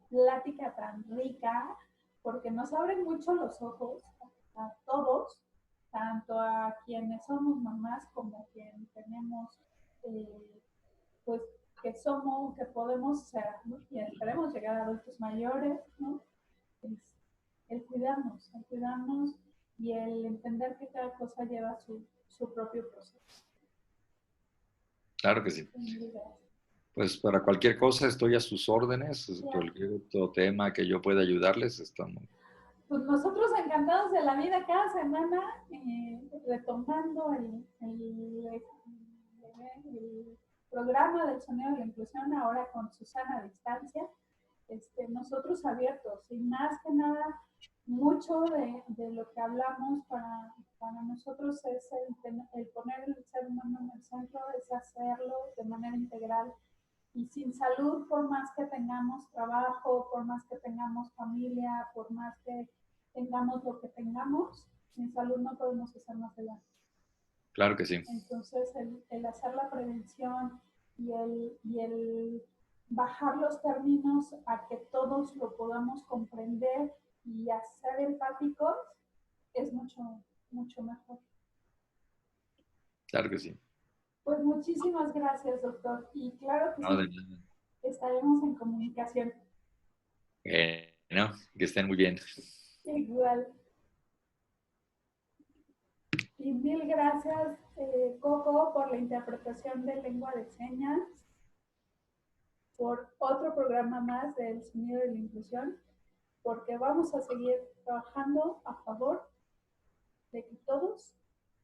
plática tan rica, porque nos abren mucho los ojos a todos, tanto a quienes somos mamás como a quienes tenemos, pues, que somos, que podemos ser, ¿no? Y esperemos llegar a adultos mayores, ¿no? Es el cuidarnos y el entender que cada cosa lleva su propio proceso. Claro que sí. Mil gracias. Pues para cualquier cosa estoy a sus órdenes, Claro. cualquier otro tema que yo pueda ayudarles, estamos. Pues nosotros encantados de la vida cada semana, retomando el programa del sonido de la inclusión, ahora con Susana a distancia, nosotros abiertos, y más que nada, mucho de lo que hablamos para nosotros es el poner el ser humano en el centro, es hacerlo de manera integral. Y sin salud, por más que tengamos trabajo, por más que tengamos familia, por más que tengamos lo que tengamos, sin salud no podemos hacer más allá. Claro que sí. Entonces, el hacer la prevención y el bajar los términos a que todos lo podamos comprender y hacer empáticos es mucho, mucho mejor. Claro que sí. Pues muchísimas gracias, doctor. Y claro que No, sí, estaremos en comunicación. bueno, que estén muy bien. Igual. Y mil gracias, Coco, por la interpretación de lengua de señas, por otro programa más del sonido de la inclusión, porque vamos a seguir trabajando a favor de que todos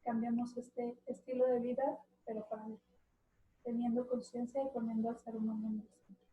cambiemos este estilo de vida, pero para mí, teniendo conciencia y poniendo al ser humano en el centro.